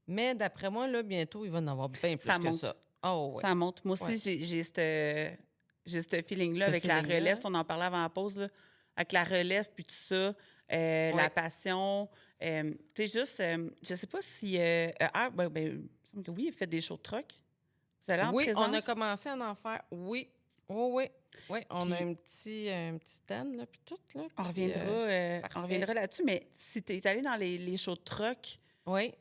B: Mais d'après moi, là, bientôt, il va en avoir bien plus
A: Ça
B: que
A: monte.
B: ça. Oh, ouais.
A: Ça monte. Moi aussi,
B: Ouais.
A: j'ai ce feeling-là
B: Ce
A: avec la
B: feeling-là.
A: relève. On en parlait avant la pause, là. Avec la relève, puis tout ça, la
B: Ouais.
A: passion. Tu sais, juste, je sais pas si... il me semble que oui, il fait des shows de truck. Vous allez en
B: Oui, on a
A: présence?
B: commencé à en faire. Oui. Oh, oui. Oui, on a
A: Puis-
B: un petit stand, là, puis tout, là.
A: On
B: puis,
A: reviendra,
B: parfait.
A: on reviendra là-dessus, mais si tu es allé dans les shows de truck,
B: Oui,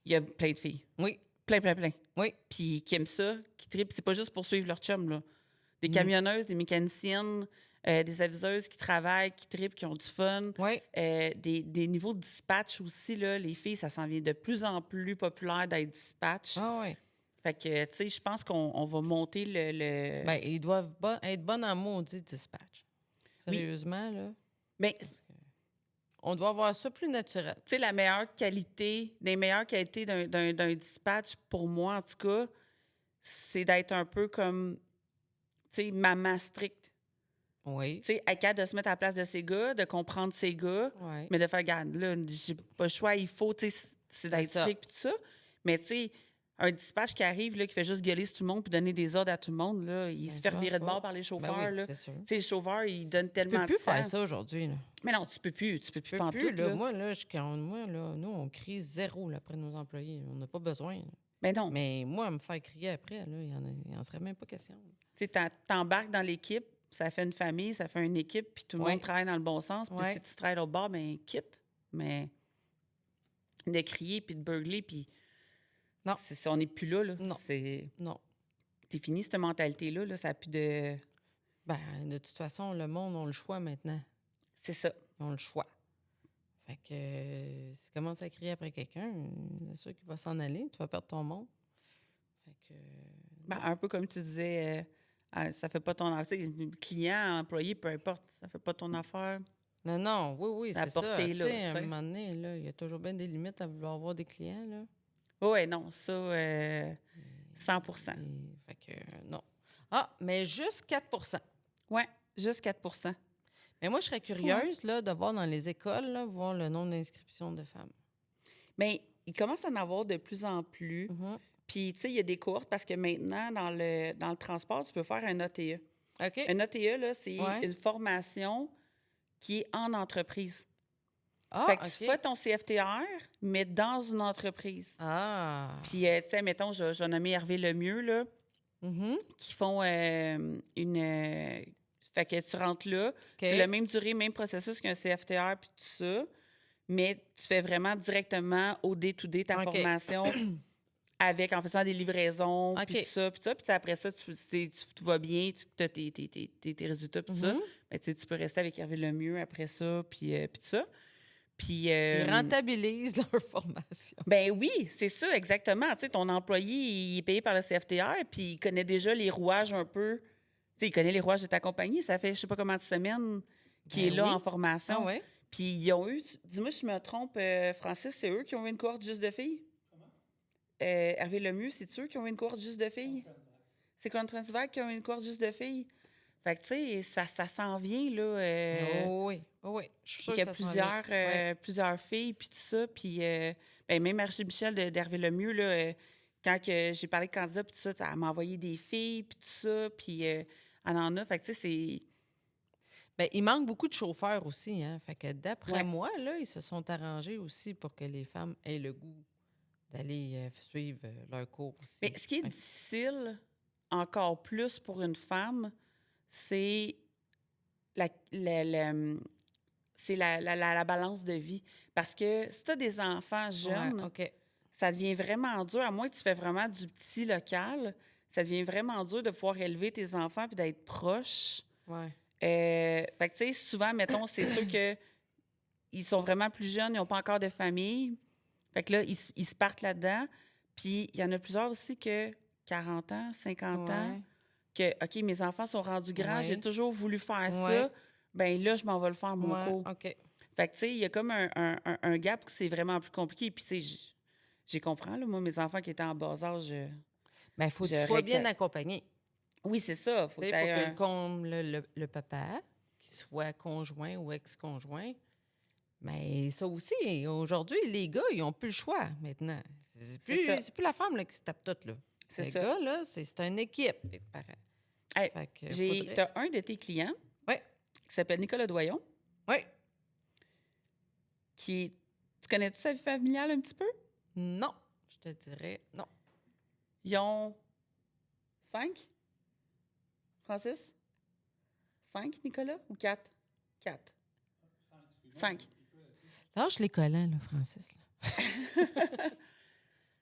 A: il y a plein de filles.
B: oui,
A: Plein, plein, plein.
B: oui.
A: Puis qui aiment ça, qui trippent. C'est pas juste pour suivre leur chum, là. Des
B: Mm.
A: camionneuses, des mécaniciennes, des aviseuses qui travaillent, qui trippent, qui ont du fun.
B: Oui.
A: Des niveaux de dispatch aussi, là. Les filles, ça s'en vient de plus en plus populaire d'être dispatch.
B: Ah, oui.
A: Fait que, tu sais, je pense qu'on va monter le...
B: Ben, ils doivent être bonnes en maudit dispatch. Sérieusement, là.
A: Mais
B: On doit avoir ça plus naturel.
A: tu sais, la meilleure qualité, des meilleures qualités d'un dispatch, pour moi, en tout cas, c'est d'être un peu comme, tu sais, maman stricte.
B: Oui.
A: Tu sais, être capable de se mettre à la place de ces gars, de comprendre ces gars,
B: Oui.
A: mais de faire, regarde, là, j'ai pas le choix, il faut, tu sais, c'est d'être
B: ça.
A: strict, puis tout ça. Mais tu sais, un dispatch qui arrive, là, qui fait juste gueuler sur tout le monde puis donner des ordres à tout le monde, là, il se fait
B: ça
A: revirer de
B: va.
A: bord par les chauffeurs,
B: Ben oui,
A: là.
B: c'est sûr.
A: Tu sais, les chauffeurs, ils donnent
B: Tu
A: tellement
B: peux plus
A: de temps.
B: faire ça aujourd'hui, là.
A: Mais non, tu peux plus
B: Tu peux
A: pantoute,
B: plus, là.
A: là.
B: Moi, là, nous, on crie zéro là, après nos employés. On n'a pas besoin. Là.
A: Mais non.
B: Mais moi, me faire crier après, là, il en serait même pas question.
A: Tu sais, t'embarques dans l'équipe, ça fait une famille, ça fait une équipe, puis tout le
B: Ouais.
A: monde travaille dans le bon sens. Puis
B: Ouais.
A: si tu travailles au bord, ben quitte. Mais de crier, puis de beugler, puis...
B: Non.
A: On n'est plus là, là.
B: Non.
A: C'est
B: Non.
A: fini, cette mentalité-là. Là. Ça n'a plus de...
B: Ben, de toute façon, le monde a le choix maintenant.
A: C'est ça.
B: Ils ont le choix. Fait que si tu commences à crier après quelqu'un, c'est sûr qu'il va s'en aller. Tu vas perdre ton monde. Fait que...
A: Ben, un peu comme tu disais, ça fait pas ton affaire. Client, employé, peu importe, ça fait pas ton affaire.
B: Non, non, oui,
A: La
B: c'est ça.
A: portée,
B: Tu
A: là,
B: sais, à
A: tu
B: un
A: sais.
B: moment donné, là, il y a toujours bien des limites à vouloir avoir des clients, là.
A: Oui, non, ça, 100
B: Fait que non. Ah, mais juste 4
A: Oui, juste 4
B: Mais moi, je serais curieuse là, de voir dans les écoles, là, voir le nombre d'inscriptions de femmes.
A: Mais il commence à en avoir de plus en plus.
B: Mhm.
A: Puis, tu sais, il y a des cohortes parce que maintenant, dans le transport, tu peux faire un ATE.
B: OK.
A: Un ATE, là, c'est
B: Ouais.
A: une formation qui est en entreprise.
B: Ah,
A: Fait que
B: OK.
A: tu fais ton CFTR, mais dans une entreprise.
B: Ah.
A: Puis, tu sais, mettons, je vais nommer Hervé Lemieux, là,
B: Mhm.
A: qui font une... fait que tu rentres là, c'est la même durée, même processus qu'un CFTR, puis tout ça, mais tu fais vraiment directement au day-to-day ta
B: OK.
A: formation en faisant des livraisons, puis
B: OK.
A: tout ça, puis ça. Puis après ça, tout va bien, tu as tes résultats, puis tout ça.
B: Mhm.
A: Mais tu sais, tu peux rester avec Hervé Lemieux après ça, puis tout ça. Puis...
B: Ils rentabilisent leur formation.
A: Ben oui, c'est ça, exactement. Tu sais, ton employé, il est payé par le CFTR, puis il connaît déjà les rouages un peu. Tu sais, il connaît les rouages de ta compagnie. Ça fait je sais pas combien de semaines qu'il
B: Ben
A: est là
B: oui.
A: en formation.
B: Ah ouais?
A: Puis ils ont eu, dis-moi si je me trompe, Francis, c'est eux qui ont eu une cohorte juste de filles? Hervé Lemieux, c'est eux qui ont eu une cohorte juste de filles? C'est Transvac qui ont eu une cohorte juste de filles? Fait que, tu sais, ça s'en vient, là.
B: Oh oui. Oh oui. Je suis sûre
A: Il y a
B: que ça s'en vient.
A: plusieurs filles, puis tout ça. Puis ben, même Archie-Michel d'Hervé Lemieux, là, quand que j'ai parlé de candidat, puis tout ça, elle m'a envoyé des filles, puis tout ça, puis elle en a. Fait que, tu sais, c'est...
B: Ben, il manque beaucoup de chauffeurs aussi, hein. Fait que d'après
A: Ouais.
B: moi, là, ils se sont arrangés aussi pour que les femmes aient le goût d'aller suivre leur cours aussi.
A: Mais ce qui est
B: Fait que-
A: difficile, encore plus pour une femme, c'est la balance de vie. Parce que si tu as des enfants jeunes,
B: Ouais, OK.
A: ça devient vraiment dur, à moins que tu fais vraiment du petit local, ça devient vraiment dur de pouvoir élever tes enfants puis d'être proche.
B: Ouais.
A: Fait que, tu sais, souvent, mettons, c'est sûr que ils sont vraiment plus jeunes, ils n'ont pas encore de famille. Fait que là, ils se partent là-dedans. Puis, il y en a plusieurs aussi que 40 ans, 50 ans,
B: Ouais.
A: que, OK, mes enfants sont rendus grands, j'ai
B: Ouais.
A: toujours voulu faire
B: Ouais.
A: ça, ben là, je m'en vais le faire, mon
B: Ouais,
A: cours.
B: OK.
A: Fait que, tu sais, il y a comme un gap où c'est vraiment plus compliqué. Puis, tu sais, j'ai compris, là, moi, mes enfants qui étaient en bas âge,
B: Bien, il faut que tu sois
A: j'aurais...
B: bien accompagné.
A: Oui, c'est ça. Faut
B: Tu
A: que
B: sais,
A: tu
B: il faut
A: aies
B: que
A: un...
B: le papa, qu'il soit conjoint ou ex-conjoint, mais ça aussi, aujourd'hui, les gars, ils n'ont plus le choix maintenant.
A: C'est ça.
B: C'est plus la femme là, qui se tape toute, là.
A: C'est
B: Le
A: ça.
B: gars, là, c'est une équipe, les parents.
A: Hey,
B: Fait que faudrait...
A: t'as un de tes clients
B: Oui,
A: qui s'appelle Nicolas Doyon,
B: oui.
A: qui... Tu connais-tu sa vie familiale un petit peu?
B: Non, je te dirais non.
A: Ils ont 5? Francis? 5, Nicolas? Ou 4? 4. 5.
B: Lâche les collants, là, Francis. Là.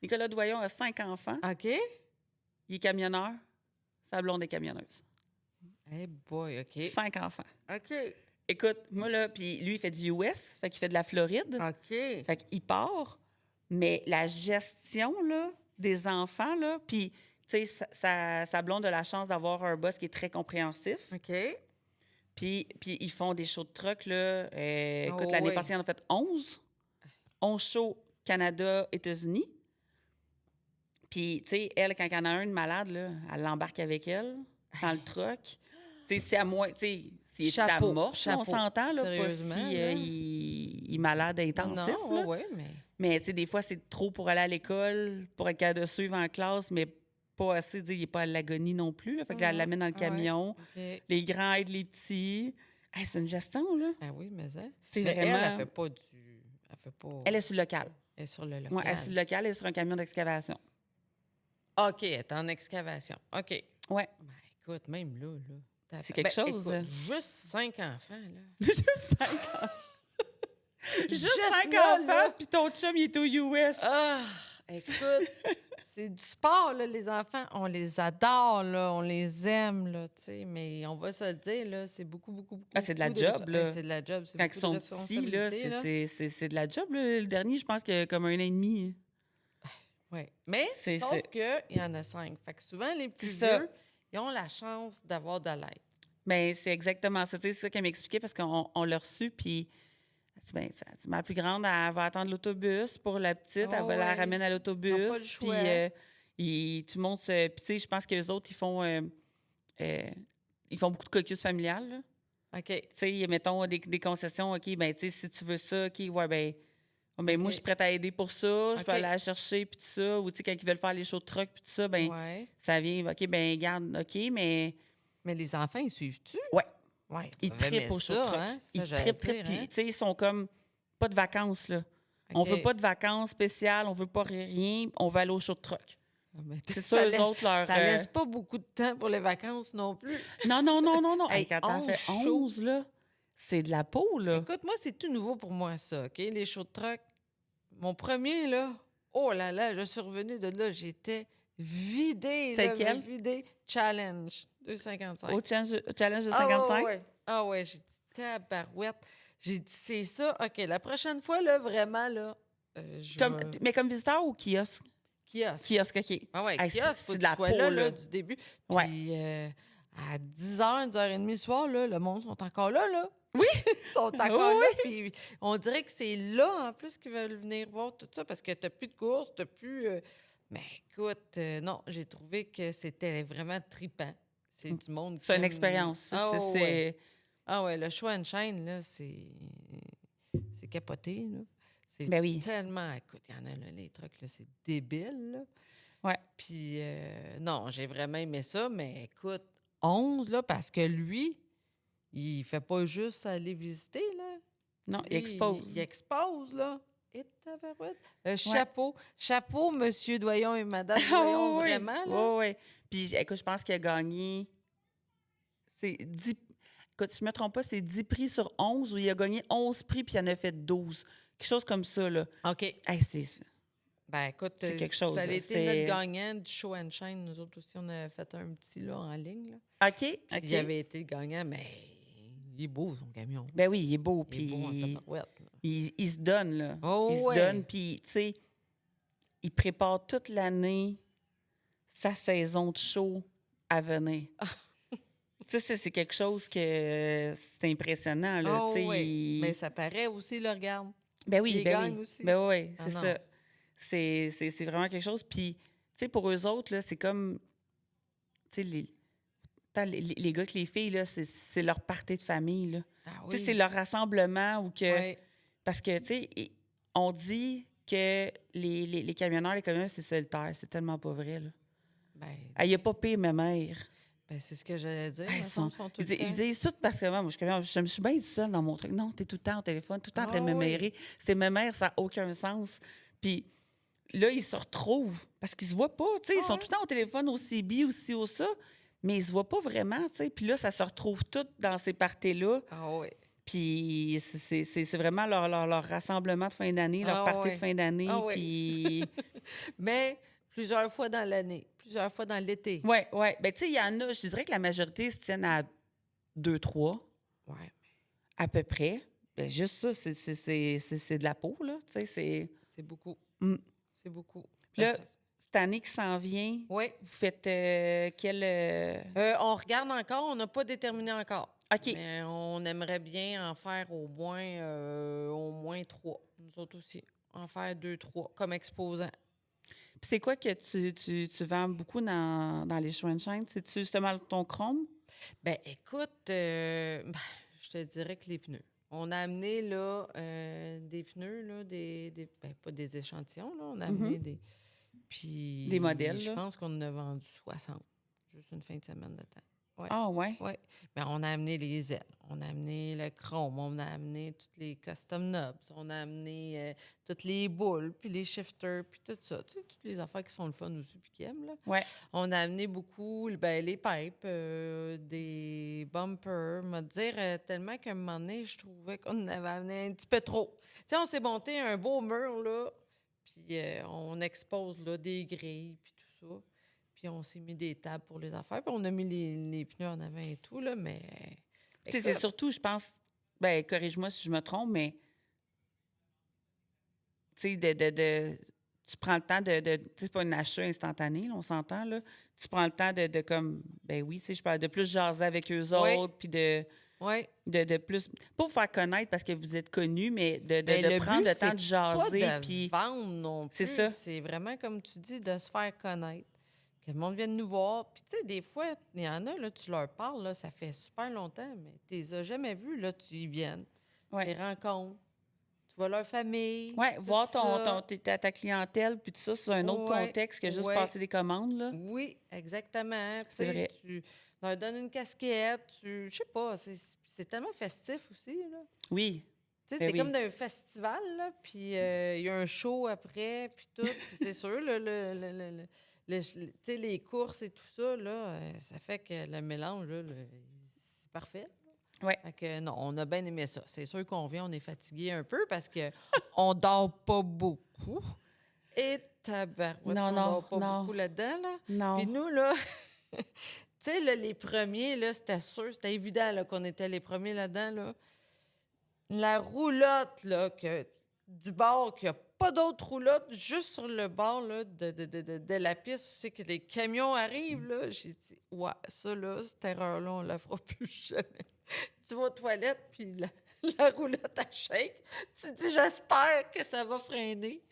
A: Nicolas Doyon a 5 enfants.
B: OK?
A: Il est camionneur. Sa blonde est camionneuse.
B: Hey boy, OK.
A: 5 enfants.
B: OK.
A: Écoute, moi, là, puis lui, il fait du US, fait qu'il fait de la Floride.
B: OK.
A: Fait qu'il part, mais la gestion, là, des enfants, là, puis, tu sais, sa blonde a la chance d'avoir un boss qui est très compréhensif.
B: OK.
A: Puis ils font des shows de truck, là. Écoute,
B: Oh,
A: l'année
B: oui.
A: passée, ils en ont fait 11. 11 shows Canada, États-Unis. Puis, tu sais, elle, quand il y en a un de malade, là, elle l'embarque avec elle dans le truck. Tu sais, c'est à moi, tu sais, s'il est à
B: Chapeau,
A: mort, on
B: chapeau.
A: s'entend, là, pas
B: Sérieusement,
A: si
B: là.
A: il est malade intensif,
B: Non,
A: là.
B: oui, mais...
A: Mais, tu sais, des fois, c'est trop pour aller à l'école, pour être capable de suivre en classe, mais pas assez, tu sais, il n'est pas à l'agonie non plus, là. Fait que là, elle l'amène dans le camion.
B: OK.
A: Les grands aident les petits. Hey, c'est une gestion, là.
B: Ah oui, mais ça.
A: C'est
B: Mais
A: vraiment...
B: elle fait pas du... Elle fait pas...
A: Elle est sur le local.
B: Elle est sur le local.
A: Ouais, elle est sur le local, elle est sur un camion d'excavation.
B: OK, elle est en excavation. OK.
A: Ouais.
B: Ben, écoute, même là,
A: C'est quelque chose,
B: Écoute,
A: hein.
B: juste 5 enfants, là.
A: Juste 5 enfants. Juste 5
B: là,
A: enfants,
B: là.
A: puis ton chum, il est aux US.
B: Ah! Écoute, c'est du sport, là, les enfants. On les adore, là. On les aime, là, tu sais. Mais on va se le dire, là, c'est beaucoup, beaucoup, beaucoup.
A: Ah, c'est de la
B: beaucoup
A: job, là.
B: C'est de la job. C'est
A: Quand
B: beaucoup
A: ils sont
B: de
A: petits, là,
B: responsabilités, là.
A: c'est de la job. Là. Le dernier, je pense qu'il y a comme 1 an et demi.
B: Oui. Mais,
A: C'est-
B: sauf
A: c'est-
B: qu'il y en a 5. Fait que souvent, les plus
A: C'est ça.
B: vieux, ils ont la chance d'avoir de l'aide.
A: Mais c'est exactement ça. Tu sais, c'est ça qu'elle m'expliquait parce qu'on l'a reçu, puis elle dit, ben, ma plus grande, elle va attendre l'autobus pour la petite. Elle
B: Oh,
A: va la
B: ouais.
A: ramener à
B: Ils
A: l'autobus.
B: n'ont pas le
A: Puis
B: choix.
A: tout le monde se... Puis tu sais, je pense que les autres, ils font beaucoup de caucus familiales, là.
B: OK.
A: Tu sais, mettons des concessions, OK, ben tu sais, si tu veux ça, OK, ouais, ben moi,
B: OK.
A: je suis prête à aider pour ça, je peux
B: OK.
A: aller la chercher, puis tout ça. Ou, tu sais, quand ils veulent faire les shows de truck, puis tout ça, ben
B: Ouais.
A: ça vient, OK, ben garde, OK, mais
B: Mais les enfants, ils suivent-tu?
A: ouais,
B: Oui.
A: ils trippent au show de truck. Ils trippent, puis, tu sais, ils sont comme, pas de vacances, là. On veut pas de vacances spéciales, on veut pas rien, on veut aller au show de truck. C'est ça, eux autres, leur...
B: Ça laisse pas beaucoup de temps pour les vacances non plus.
A: Non.
B: Hey,
A: Hey, quand t'en
B: 11
A: fais
B: shows.
A: 11, là, c'est de la peau, là.
B: Écoute, moi, c'est tout nouveau pour moi, ça, OK? Les shows de truck. Mon premier, là, oh là là, je suis revenue de là, j'étais vidée.
A: C'est
B: là,
A: quel?
B: Vidée. Challenge, 2,55.
A: Au challenge de
B: Ah
A: 55?
B: ouais. Ah ouais, j'ai dit tabarouette. J'ai dit, c'est ça. OK, la prochaine fois, là, vraiment, là, je vais-
A: Mais comme visiteur ou kiosque?
B: Kiosque.
A: Kiosque, OK.
B: Ah ouais,
A: Hey,
B: kiosque,
A: c'est
B: faut que
A: de
B: tu
A: la
B: sois
A: peau,
B: là,
A: là.
B: du début.
A: Ouais.
B: Puis à 10h, 10h30 le soir, là, le monde sont encore là, là.
A: Oui!
B: Ils sont encore
A: Oui,
B: là. Puis on dirait que c'est là, en plus, qu'ils veulent venir voir tout ça parce que t'as plus de courses, t'as plus... Mais écoute, non, j'ai trouvé que c'était vraiment trippant. C'est du monde qui
A: C'est une
B: aime-
A: expérience. Ça,
B: Ah
A: c'est-
B: ouais. Ah ouais, le show and shine, là, c'est capoté, là. C'est
A: Ben oui.
B: tellement... Écoute, il y en a, là, les trucs, là, c'est débile, là.
A: Ouais.
B: Puis, non, j'ai vraiment aimé ça, mais écoute, 11, là, parce que lui, il fait pas juste aller visiter, là.
A: Non, il
B: Lui,
A: expose.
B: Il expose, là. Et tabarouette. Chapeau, Monsieur Doyon et Madame Doyon,
A: oui.
B: vraiment, là.
A: Oui, oui. Puis, écoute, je pense qu'il a gagné... C'est 10... Écoute, si je ne me trompe pas, c'est 10 prix sur 11 où il a gagné 11 prix puis il en a fait 12. Quelque chose comme ça, là.
B: OK.
A: Hey, c'est...
B: Ben écoute,
A: C'est quelque chose,
B: ça a
A: là.
B: été
A: C'est-
B: notre gagnant du show and shine. Nous autres aussi, on a fait un petit, là, en ligne, là.
A: OK, OK.
B: Il avait été le gagnant, mais il est beau, son camion.
A: Ben oui, il est beau.
B: Il est
A: Puis
B: beau en tabarouette, là.
A: il se donne, là.
B: Oh,
A: il
B: ouais.
A: se donne, puis, tu sais, il prépare toute l'année sa saison de show à venir. Tu sais, c'est quelque chose que c'est impressionnant, là.
B: Oh
A: Tu sais,
B: oui. Mais ça paraît aussi, là, regarde.
A: ben oui,
B: Ils
A: ben
B: gagnent
A: oui.
B: aussi.
A: Ben oui,
B: Ah
A: c'est
B: non.
A: ça. C'est vraiment quelque chose. Puis, tu sais, pour eux autres, là, c'est comme, tu sais, tant les gars que les filles, là, c'est leur party de famille, là.
B: Ah
A: Tu sais, c'est
B: oui.
A: leur rassemblement ou que...
B: Oui.
A: Parce que, tu sais, on dit que les camionneurs, les camionneurs, c'est solitaire. C'est tellement pas vrai, là. Il n'y a pas pire, ma mère.
B: C'est ce que j'allais dire.
A: Ils
B: Ils sont tout le temps.
A: ils disent tout parce que moi, je me suis bien seule dans mon truc. Non, t'es tout le temps au téléphone, tout le temps en train de
B: Ah
A: me
B: oui.
A: mêler. C'est ma mère, ça n'a aucun sens. Puis là, ils se retrouvent parce qu'ils se voient pas. Tu sais, ils sont tout le temps au téléphone, au CB, au ci, au ça, mais ils se voient pas vraiment. Tu sais. Puis là, ça se retrouve tout dans ces parties-là.
B: Ah oui.
A: Puis c'est vraiment leur rassemblement de fin d'année, leur
B: Ah
A: party de
B: oui.
A: fin d'année.
B: Ah oui.
A: Puis
B: Mais plusieurs fois dans l'année, plusieurs fois dans l'été.
A: ouais. Ben, tu sais, il y en a, je dirais que la majorité se tiennent à 2-3.
B: Ouais.
A: À peu près. Ben, juste ça, c'est de la peau, là. Tu sais, c'est...
B: C'est beaucoup.
A: Mm.
B: C'est beaucoup.
A: Puis là, cette année qui s'en vient,
B: oui.
A: vous faites quel...
B: On regarde encore, on n'a pas déterminé encore.
A: OK.
B: Mais on aimerait bien en faire au moins 3. Nous autres aussi. En faire 2, 3 comme exposants.
A: Puis c'est quoi que tu vends beaucoup dans les show and shine? C'est-tu justement ton chrome?
B: Ben écoute, je te dirais que les pneus. On a amené là, des pneus, là, pas des échantillons, là, on a amené des... Puis,
A: des modèles,
B: je
A: là?
B: pense qu'on en a vendu 60, juste une fin de semaine de temps. Ouais.
A: Ah, ouais?
B: Oui. Mais on a amené les ailes, on a amené le chrome, on a amené tous les custom knobs, on a amené toutes les boules, puis les shifters, puis tout ça. Tu sais, toutes les affaires qui sont le fun aussi, puis qui aiment, là.
A: Ouais.
B: On a amené beaucoup, les pipes, des bumpers. Me dire tellement qu'à un moment donné, je trouvais qu'on avait amené un petit peu trop. Tu sais, on s'est monté un beau mur, là, puis on expose, là, des grilles, puis tout ça. Puis on s'est mis des tables pour les affaires. Puis on a mis les pneus en avant et tout, là, mais...
A: Tu sais, c'est surtout, je pense... Ben, corrige-moi si je me trompe, mais... Tu sais, tu prends le temps de tu sais, c'est pas un achat instantané, là, on s'entend, là. Tu prends le temps de comme... Ben oui, tu sais, je parle de plus jaser avec eux autres, puis
B: Oui.
A: de plus... Pas vous faire connaître parce que vous êtes connus, mais de
B: le
A: prendre
B: but,
A: le temps de jaser,
B: pas de
A: puis...
B: vendre non plus.
A: C'est ça.
B: C'est vraiment, comme tu dis, de se faire connaître. Que le monde vienne nous voir. Puis, tu sais, des fois, il y en a, là, tu leur parles, là, ça fait super longtemps, mais tu les as jamais vus, là, tu y viennes.
A: Ouais.
B: Tu les rencontres. Tu vois leur famille.
A: Oui, voir
B: ça.
A: ta clientèle, puis tout ça, c'est un autre contexte que juste passer des commandes, là.
B: Oui, exactement.
A: C'est vrai.
B: Tu leur donnes une casquette, je sais pas, c'est tellement festif aussi, là.
A: Oui.
B: Tu sais,
A: Ben
B: t'es
A: oui.
B: comme d'un festival, là, puis il y a un show après, puis tout, puis c'est sûr, là, tu sais, les courses et tout ça, là, ça fait que le mélange, là, c'est parfait.
A: Oui.
B: Fait que non, on a bien aimé ça. C'est sûr qu'on vient, on est fatigué un peu parce que on dort pas beaucoup. Et tabarouette, on dort pas beaucoup là-dedans, là.
A: Non.
B: Puis nous, là, tu sais, là, les premiers, là, c'était sûr, c'était évident là, qu'on était les premiers là-dedans, là. La roulotte, là, du bord, qu'il n'y a pas d'autre roulotte, juste sur le bord là, de la piste, tu sais que les camions arrivent, là. J'ai dit, ouais, ça, là, cette erreur-là, on la fera plus jamais. Tu vas aux toilettes, puis la roulotte, elle shake. Tu te dis, j'espère que ça va freiner.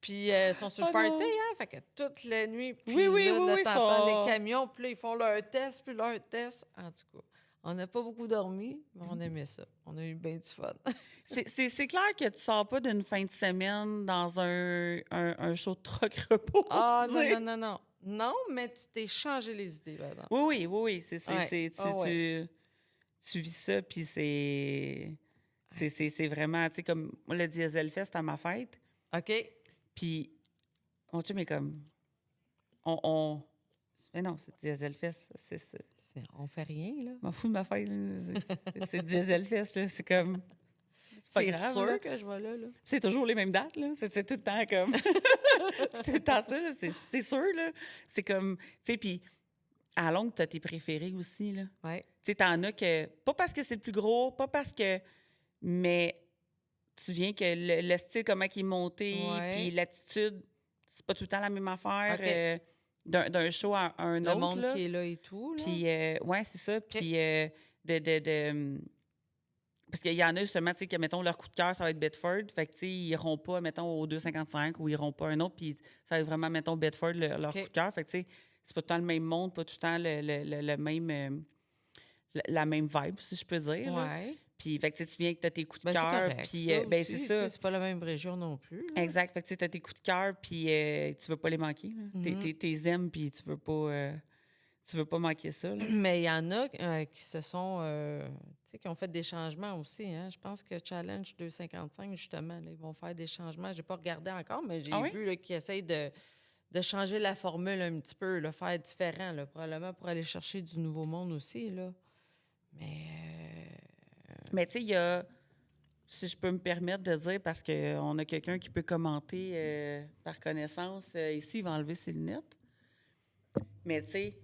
B: Puis ils sont sur le party, hein? Fait que toute la nuit, puis là, t'entends les camions, puis là, ils font leur test, puis leur test. En tout cas, on n'a pas beaucoup dormi, mais on aimait ça. On a eu bien du fun.
A: C'est clair que tu sors pas d'une fin de semaine dans un show de truck repos.
B: Ah, non. Non, mais tu t'es changé les idées, madame.
A: Oui. Tu vis ça, puis c'est vraiment, tu sais, comme moi, le Diesel Fest à ma fête.
B: OK.
A: Puis, mon chum est comme, mais non, c'est Diesel Fest,
B: On fait rien, là.
A: Je m'en fous de ma fête, là. C'est Diesel Fest, là, c'est comme...
B: C'est
A: grave,
B: sûr
A: là.
B: que je vais là.
A: C'est toujours les mêmes dates, là. C'est tout le temps comme... c'est tout le temps ça, là. C'est sûr, là. C'est comme... Tu sais, puis à longue, t'as tes préférés aussi, là.
B: Oui.
A: Tu sais, t'en as que... Pas parce que c'est le plus gros, pas parce que... Mais tu viens que le style, comment il est monté, puis l'attitude, c'est pas tout le temps la même affaire.
B: OK.
A: d'un show à un
B: Le
A: autre.
B: monde
A: Là.
B: qui est là et tout. Là.
A: Puis, ouais, c'est ça. Puis, parce qu'il y en a justement, tu sais, que, mettons, leur coup de cœur, ça va être Bedford. Fait que, tu sais, ils iront pas, mettons, au 2,55 ou ils iront pas un autre. Puis, ça va être vraiment, mettons, Bedford, leur coup de cœur. Fait que, tu sais, c'est pas tout le temps le même monde, pas tout le temps le même, la même vibe, si je peux dire. Là.
B: Ouais.
A: Puis, fait que, tu sais, tu viens que tu as tes coups de
B: Ben, c'est
A: cœur.
B: correct.
A: Puis,
B: Ça
A: ben,
B: aussi,
A: c'est
B: tu
A: ça.
B: sais, c'est pas la même région non plus. Là.
A: Exact. Fait que, tu sais, tu as tes coups de cœur, puis tu veux pas les manquer. T'es aimes, puis tu veux pas manquer ça. Là.
B: Mais il y en a qui se sont, tu sais, qui ont fait des changements aussi. Hein? Je pense que Challenge 255, justement, là, ils vont faire des changements. J'ai pas regardé encore, mais j'ai vu là, qu'ils essayent de changer la formule un petit peu, là, faire différent, là, probablement pour aller chercher du nouveau monde aussi. Là.
A: Mais tu sais, il y a, si je peux me permettre de dire, parce qu'on a quelqu'un qui peut commenter par connaissance, ici, il va enlever ses lunettes. Mais tu sais,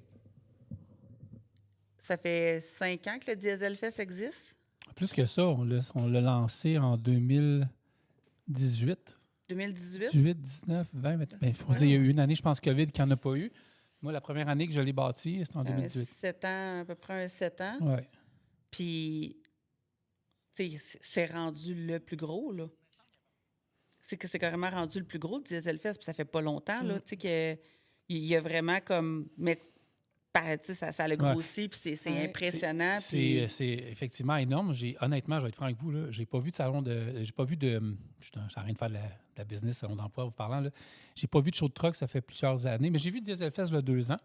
A: ça fait 5 ans que le Diesel Fest existe.
C: Plus que ça, on l'a lancé en 2018.
A: 2018?
C: 18, 19, 20, 20. Il faut dire, il y a eu une année, je pense, COVID, qu'il n'y en a pas eu. Moi, la première année que je l'ai bâti, c'était en 2018.
A: 7 ans, à peu près 7 ans.
C: Oui.
A: Puis, tu sais, c'est rendu le plus gros, là. C'est que c'est carrément rendu le plus gros, le Diesel Fest, puis ça fait pas longtemps, là, tu sais, qu'il y a vraiment comme... Mais, tu sais, ça a grossi, puis c'est impressionnant.
C: C'est effectivement énorme. Honnêtement, je vais être franc avec vous, là, j'ai pas vu de salon de... J'ai pas vu de... Je suis en train de faire de la business, salon d'emploi, vous parlant, là. J'ai pas vu de show de truck, ça fait plusieurs années. Mais j'ai vu Diesel Fest il y a 2 ans.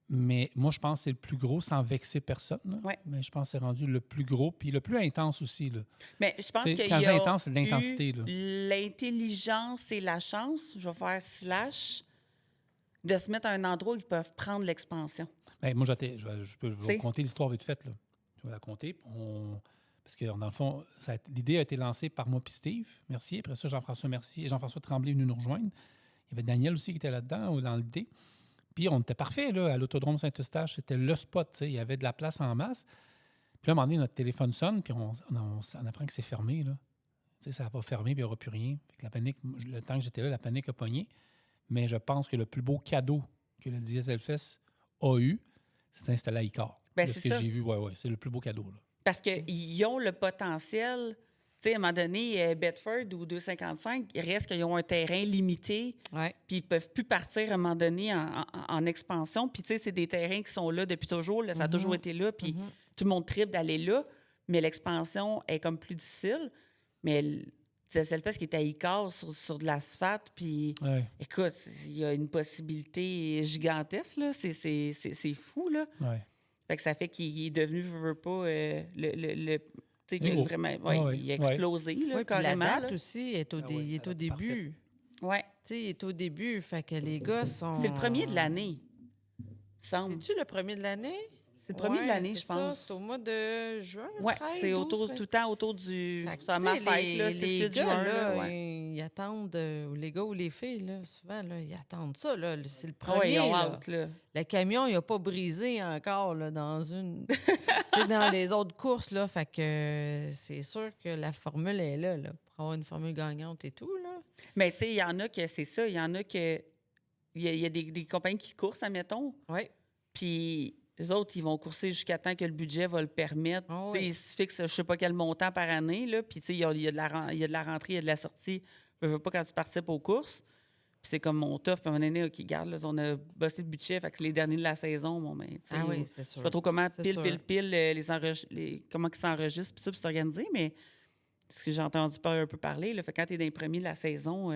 C: Mais moi, je pense que c'est le plus gros sans vexer personne.
A: Ouais.
C: Mais je pense que c'est rendu le plus gros, puis le plus intense aussi. Là.
A: Mais je pense qu'il y a
C: quand je dis intense, c'est de l'intensité.
A: L'intelligence et la chance, je vais faire slash, de se mettre à un endroit où ils peuvent prendre l'expansion.
C: Bien, moi, je peux vous raconter l'histoire vite faite. Là. Je vais la compter. Parce que, dans le fond, l'idée a été lancée par moi et Steve Mercier. Après ça, Jean-François Mercier et Jean-François Tremblay venus nous rejoindre. Il y avait Daniel aussi qui était là-dedans, dans l'idée. Puis on était parfait, là, à l'Autodrome Saint-Eustache. C'était le spot, tu sais. Il y avait de la place en masse. Puis là, à un moment donné, notre téléphone sonne, puis on apprend que c'est fermé, là. Tu sais, ça n'a pas fermé, puis il n'y aura plus rien. Fait que la panique, le temps que j'étais là, la panique a pogné. Mais je pense que le plus beau cadeau que le Diesel Fest a eu, c'est d'installer à Icare.
A: Ben,
C: de
A: c'est
C: ce que
A: ça.
C: j'ai vu, c'est le plus beau cadeau, là.
A: Parce qu'ils ont le potentiel. Tu sais, à un moment donné, Bedford ou 255, il reste qu'ils ont un terrain limité, puis ils ne peuvent plus partir à un moment donné en expansion. Puis, tu sais, c'est des terrains qui sont là depuis toujours. Là, ça a toujours été là, puis tout le monde tripe d'aller là. Mais l'expansion est comme plus difficile. Mais c'est le fait qu'il est à Icare sur de l'asphalte, puis écoute, il y a une possibilité gigantesque, là. C'est fou, là.
C: Ouais.
A: Fait que ça fait qu'il est devenu, veux pas, tu sais, vraiment, il a explosé, là, carrément.
B: La date
A: là.
B: aussi est au début.
A: Ouais.
B: Tu sais, il est au début, fait que les gars sont...
A: C'est le premier de l'année, semble.
B: C'est-tu le premier de l'année?
A: C'est le premier de l'année, je pense.
B: C'est au mois de juin,
A: ouais,
B: 13,
A: c'est
B: 12,
A: tout le temps autour du...
B: C'est
A: ma fête, là, c'est
B: les
A: le
B: gars,
A: juin,
B: là,
A: ouais.
B: ils attendent, les gars ou les filles, là, souvent, là, ils attendent ça, là. C'est le
A: Ah
B: premier,
A: ouais, ils ont
B: là.
A: hâte, là.
B: Le camion, il n'a pas brisé encore, là, dans dans les autres courses, là. Fait que c'est sûr que la formule est là, pour avoir une formule gagnante et tout, là.
A: Mais tu sais, il y en a que c'est ça. Il y en a que... Il y a des compagnies qui coursent, admettons.
B: Oui.
A: Puis les autres, ils vont courser jusqu'à temps que le budget va le permettre.
B: Oh,
A: Ils se fixent, je ne sais pas quel montant par année, là. Puis, tu sais, il y a de la rentrée, il y a de la sortie. Je veux pas quand tu participes aux courses. Puis c'est comme mon tough. Puis à un moment donné, OK, garde, là, on a bossé le budget. Fait que les derniers de la saison, bon, ben, tu sais,
B: oui, c'est sûr.
A: je sais pas trop comment,
B: C'est
A: pile, comment ils s'enregistrent, puis ça, puis c'est organisé, mais ce que j'ai entendu un peu parler, là, fait que quand tu es dans les premiers de la saison,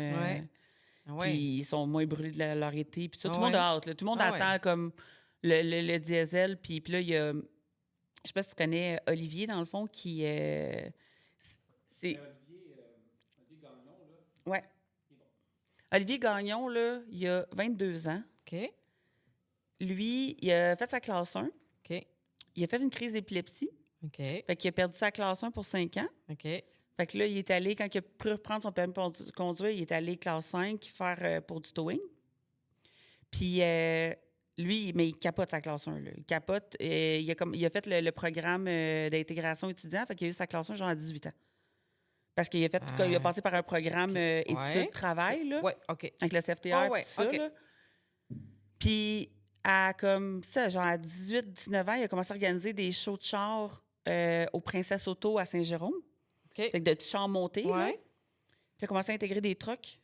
A: puis ils sont moins brûlés de leur été, puis ça, tout le monde a hâte, là. Tout le monde attend comme le diesel, puis là, il y a, je sais pas si tu connais Olivier, dans le fond, qui... c'est... Olivier Gagnon, là. Ouais. Olivier Gagnon, là, il a 22 ans.
B: OK.
A: Lui, il a fait sa classe 1.
B: OK.
A: Il a fait une crise d'épilepsie.
B: OK.
A: Fait qu'il a perdu sa classe 1 pour 5 ans.
B: OK.
A: Fait que là, il est allé, quand il a pu reprendre son permis de conduire, il est allé classe 5 faire pour du towing. Puis lui, mais il capote sa classe 1. Là. Il capote. Il a fait le programme d'intégration étudiant. Fait qu'il a eu sa classe 1 genre à 18 ans. Parce qu'il a fait, il a passé par un programme études-travail, là.
B: Oui, OK.
A: Avec le CFTR,
B: ouais,
A: tout ça,
B: OK.
A: là. Puis, comme ça, genre à 18, 19 ans, il a commencé à organiser des shows de chars au Princesse Auto à Saint-Jérôme.
B: OK.
A: Fait que de petits chars montés, là.
B: Ouais.
A: Puis il a commencé à intégrer des trucks.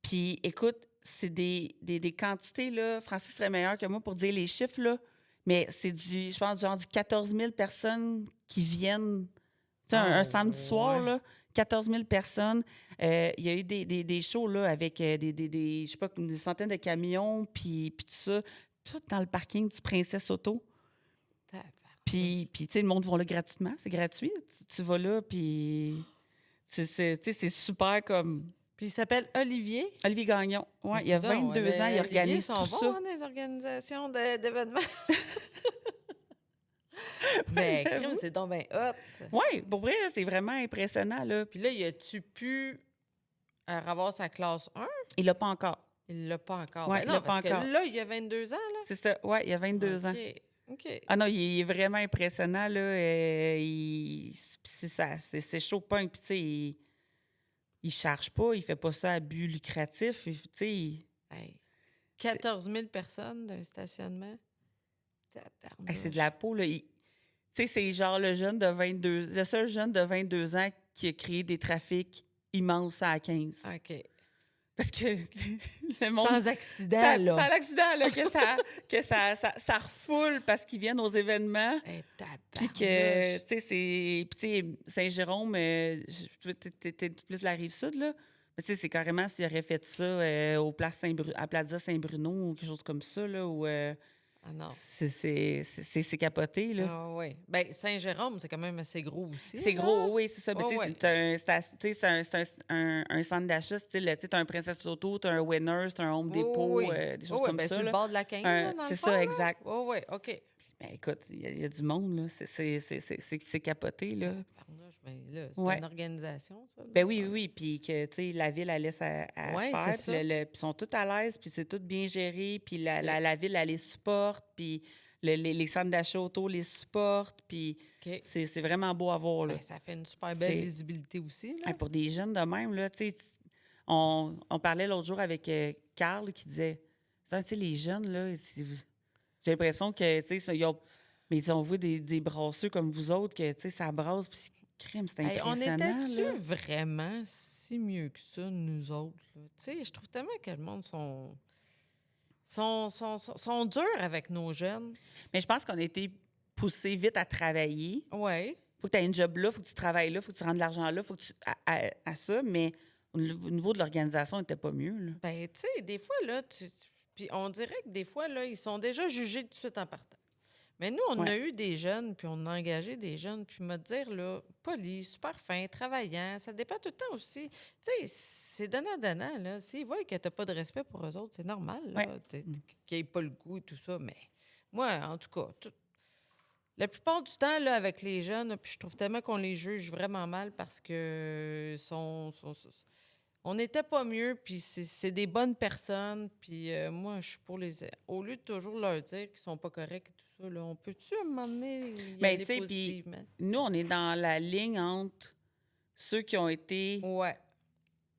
A: Puis, écoute, c'est des quantités, là. Francis serait meilleur que moi pour dire les chiffres, là. Mais c'est je pense, genre du 14 000 personnes qui viennent. Tu sais, un samedi soir,
B: ouais.
A: là, 14 000 personnes. Il y a eu des shows, là, avec je sais pas, des centaines de camions, puis tout ça. Tout dans le parking du Princesse Auto. Puis tu sais, le monde va là gratuitement. C'est gratuit. Tu vas là, puis... Tu sais, c'est super comme...
B: Puis il s'appelle Olivier.
A: Olivier Gagnon. Oui, il y a 22 ans, il organise tout ça.
B: Ils sont bons, les organisations d'événements. Mais crime, c'est donc bien hot.
A: Oui, pour vrai, c'est vraiment impressionnant. Là.
B: Puis là, y a-tu pu avoir sa classe 1?
A: Il l'a pas encore.
B: Il l'a pas encore.
A: Ouais,
B: Ben
A: il
B: non,
A: l'a pas
B: parce
A: encore.
B: que là, il y a 22 ans, là.
A: C'est ça, oui, il y a 22 ans.
B: OK.
A: Ah non, il est vraiment impressionnant, là. C'est chaud punk, puis tu sais, il charge pas, il fait pas ça à but lucratif. Tu sais,
B: Hey. 14 000 personnes d'un stationnement.
A: c'est de la peau, là. Tu sais, c'est genre le seul jeune de 22 ans qui a créé des trafics immenses à 15.
B: OK.
A: Parce que le monde...
B: Sans accident, là.
A: Sans l'accident, là, que ça refoule parce qu'ils viennent aux événements. Puis que, tu sais, Puis, tu sais, Saint-Jérôme, t'es plus de la Rive-Sud, là. Mais tu sais, c'est carrément s'il aurait fait ça à Plaza Saint-Bruno ou quelque chose comme ça, là, où...
B: Ah non.
A: C'est capoté, là.
B: Ah oui. Bien, Saint-Jérôme, c'est quand même assez gros aussi.
A: C'est
B: là.
A: gros, oui, c'est ça. Mais
B: Oh,
A: tu sais, c'est un centre d'achat, tu as un Princess Auto, tu as un Winners, tu as un Home Depot, des choses comme
B: ben,
A: ça.
B: sur le bord de la 15, là, dans le
A: c'est
B: fond,
A: ça,
B: là.
A: exact.
B: Oh, oui, OK.
A: Ben écoute, il y a du monde, là. C'est capoté, là.
B: Ben, là, c'est
A: Ouais.
B: une organisation, ça.
A: Ben oui. Puis que, tu sais, la ville, elle laisse à
B: Ouais,
A: faire.
B: c'est
A: Puis ils sont tous à l'aise, puis c'est tout bien géré. Puis la ville, elle les supporte. Puis les centres d'achat auto les supportent. Puis
B: OK.
A: c'est vraiment beau à voir, là.
B: Ben, ça fait une super belle
A: C'est-
B: visibilité aussi, là.
A: Hey, pour des jeunes de même, là, tu sais, on parlait l'autre jour avec Carl qui disait, tu sais, les jeunes, là, j'ai l'impression que, tu sais, mais ils ont vu des brasseux comme vous autres, que, tu sais, ça brasse, puis crème, c'est
B: Hey,
A: impressionnant,
B: on était-tu
A: là.
B: vraiment si mieux que ça, nous autres? Tu sais, je trouve tellement que le monde sont durs avec nos jeunes.
A: Mais je pense qu'on a été poussés vite à travailler.
B: Oui.
A: Faut que tu aies un job là, faut que tu travailles là, faut que tu rendes de l'argent là, faut que tu... à ça, mais au niveau de l'organisation, on n'était pas mieux, là.
B: Ben, tu sais, des fois, là, puis on dirait que des fois, là, ils sont déjà jugés tout de suite en partant. Mais nous, on a eu des jeunes, puis on a engagé des jeunes, puis me dire, là, polis, super fin, travaillant, ça dépend tout le temps aussi. Tu sais, c'est donnant-donnant, là. S'ils voient que t'as pas de respect pour eux autres, c'est normal, là, qu'ils n'aient pas le goût et tout ça. Mais moi, en tout cas, la plupart du temps, là, avec les jeunes, puis je trouve tellement qu'on les juge vraiment mal parce que on n'était pas mieux, puis c'est des bonnes personnes, puis moi, je suis pour les... Au lieu de toujours leur dire qu'ils sont pas corrects et tout ça, là, on peut-tu à un moment donné y
A: Ben,
B: aller
A: tu sais, puis
B: positivement?
A: nous, on est dans la ligne entre ceux qui ont été
B: Ouais.